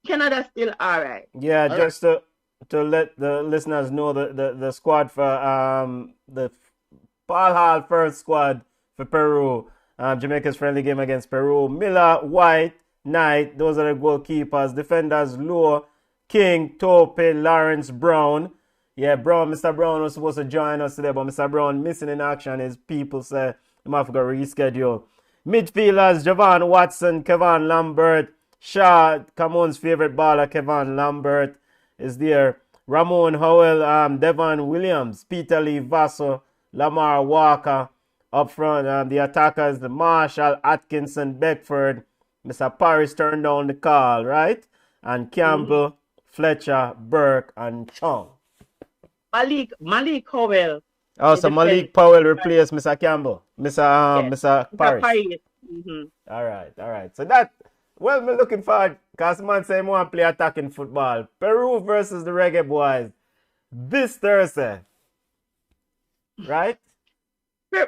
Canada still all right. Yeah, all just right. To let the listeners know the squad for the Paul Hall first squad for Peru. Jamaica's friendly game against Peru. Miller, White, Knight, those are the goalkeepers. Defenders, Lowe, King, Tope, Lawrence, Brown. Yeah, Mr. Brown was supposed to join us today, but Mr. Brown missing in action. His people say he might have to reschedule. Midfielders, Javon Watson, Kevin Lambert, Shaw, Camon's favorite baller, Kevin Lambert is there. Ramon Howell, Devon Williams, Peter Lee Vasso, Lamar Walker. Up front, the attackers, the Marshall, Atkinson, Beckford. Mr. Paris turned down the call, right? And Campbell, Fletcher, Burke, and Chong. Malik Howell. Oh, so Malik Powell replaced Mr. Campbell, Mr. Paris. Mm-hmm. All right. So that, well, we're looking forward, because man say want to play attacking football. Peru versus the Reggae Boys this Thursday, right?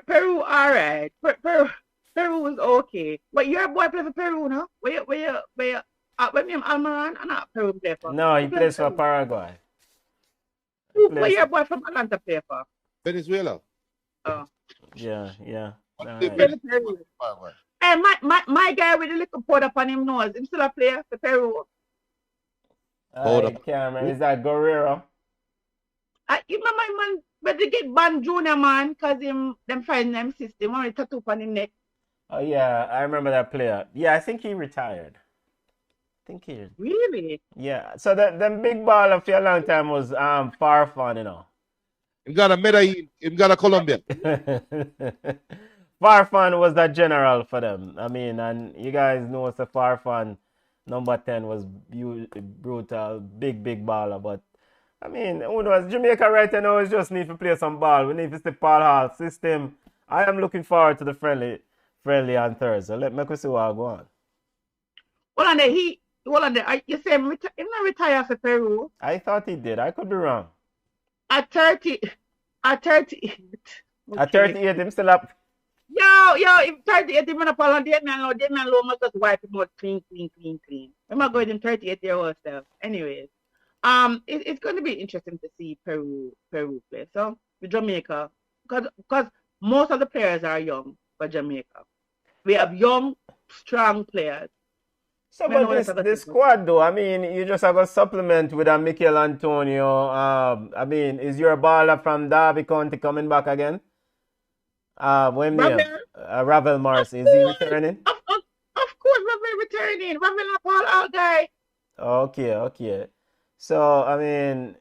Peru, all right. Peru is okay. But your boy play for Peru, no? Where name Almaran? I'm not Peru play for. No, he plays for Paraguay. Where your boy from Atlanta play for? Venezuela. Oh. Yeah. Right. And my guy with the little pot up on him nose, him still a player for Peru. Hold up. Cameron, is that Guerrero? You know my man But they get banned Junior, man, because them find them system on the tattoo on the neck. Oh yeah, I remember that player. Yeah, I think he retired. I think he. Really? Yeah. So them big baller for a long time was Farfan, you know. Him got a Medellin. Him got a Colombia. Farfan was the general for them. I mean, and you guys know it's a Farfan number 10 was brutal, big baller. But I mean, who knows? Jamaica right now is just need to play some ball. We need to see Paul Hall system. I am looking forward to the friendly on Thursday. Let me see what I go on. You say him not retire for Peru. I thought he did. I could be wrong. At 38. Okay. At 38, him still up. Yo, if 38 him up on the man low must just wipe him out clean. I'm not going to 38-year-old stuff. Anyways. It's going to be interesting to see Peru play. So with Jamaica, because most of the players are young for Jamaica. We have young, strong players. So, but this squad, though, I mean, you just have a supplement with a Mikel Antonio. I mean, is your baller from Derby County coming back again? Ravel Morris, is he returning? Of course, Ravel returning. Ravel and Paul all guy. Okay. So, I mean,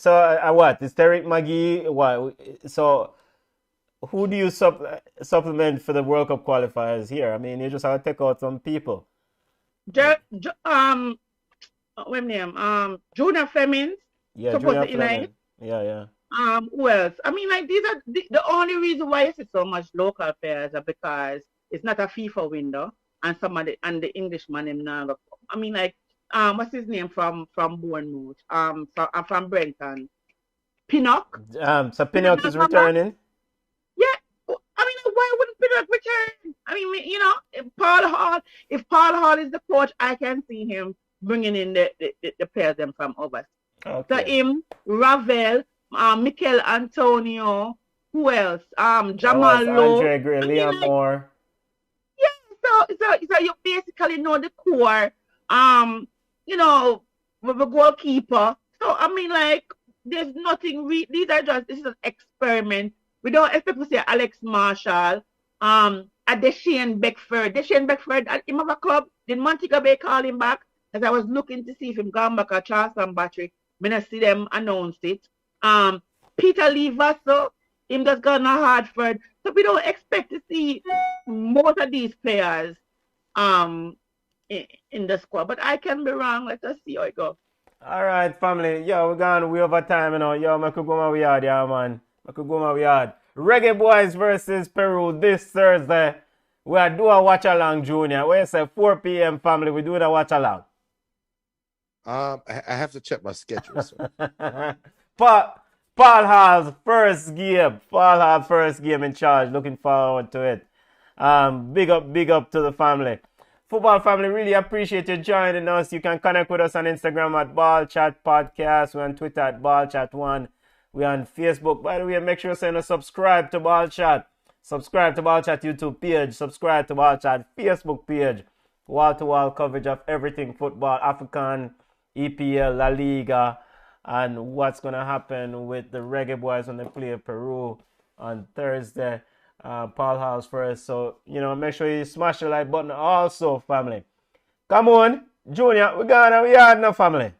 what? Is Terry McGee? What? So, who do you supplement for the World Cup qualifiers here? I mean, you just have to take out some people. What name? Junior Flemings. Yeah, Junior Flemings. Yeah. Who else? I mean, like these are the only reason why I see so much local players are because it's not a FIFA window, and the Englishman in now. I mean, like what's his name from Bournemouth? From Brenton. Pinnock. So Pinnock is returning. Yeah. I mean, why wouldn't Pinnock return? I mean, you know, if Paul Hall is the coach, I can see him bringing in the players them from overseas. Okay. So him, Ravel, Mikel Antonio, who else? Jamal Lowe. Andre Gray, Liam Moore. Yeah, so you basically know the core. You know, with the goalkeeper. So I mean, like, there's nothing. This is an experiment. We don't expect to see Alex Marshall. Deshane Beckford. Deshane Beckford at him of a club. Did Montego Bay call him back? As I was looking to see if him gone back at Charleston Battery. When I see them announce it. Peter Lee Vassell, him just gone to Hartford. So we don't expect to see most of these players in the squad. But I can be wrong. Let us see how it goes. All right, family. Yo, we're gone way over time, you know. Yo, I could go my yard, yeah, man. I could go my yard. Reggae Boys versus Peru this Thursday. We are doing a watch along, Junior. Where you say 4 p.m. family, we do the watch along. I have to check my schedule. So. Paul Hall's first game. Paul Hall's first game in charge. Looking forward to it. Big up to the family. Football family, really appreciate you joining us. You can connect with us on Instagram at Ball Chat Podcast. We're on Twitter at Ball Chat 1. We're on Facebook. By the way, make sure you subscribe to Ball Chat. Subscribe to Ball Chat YouTube page. Subscribe to Ball Chat Facebook page. Wall-to-wall coverage of everything football, African, EPL, La Liga, and what's going to happen with the Reggae Boys when they play Peru on Thursday. Paul House first. So, you know, make sure you smash the like button also, family. Come on, Junior, we got we are now, family.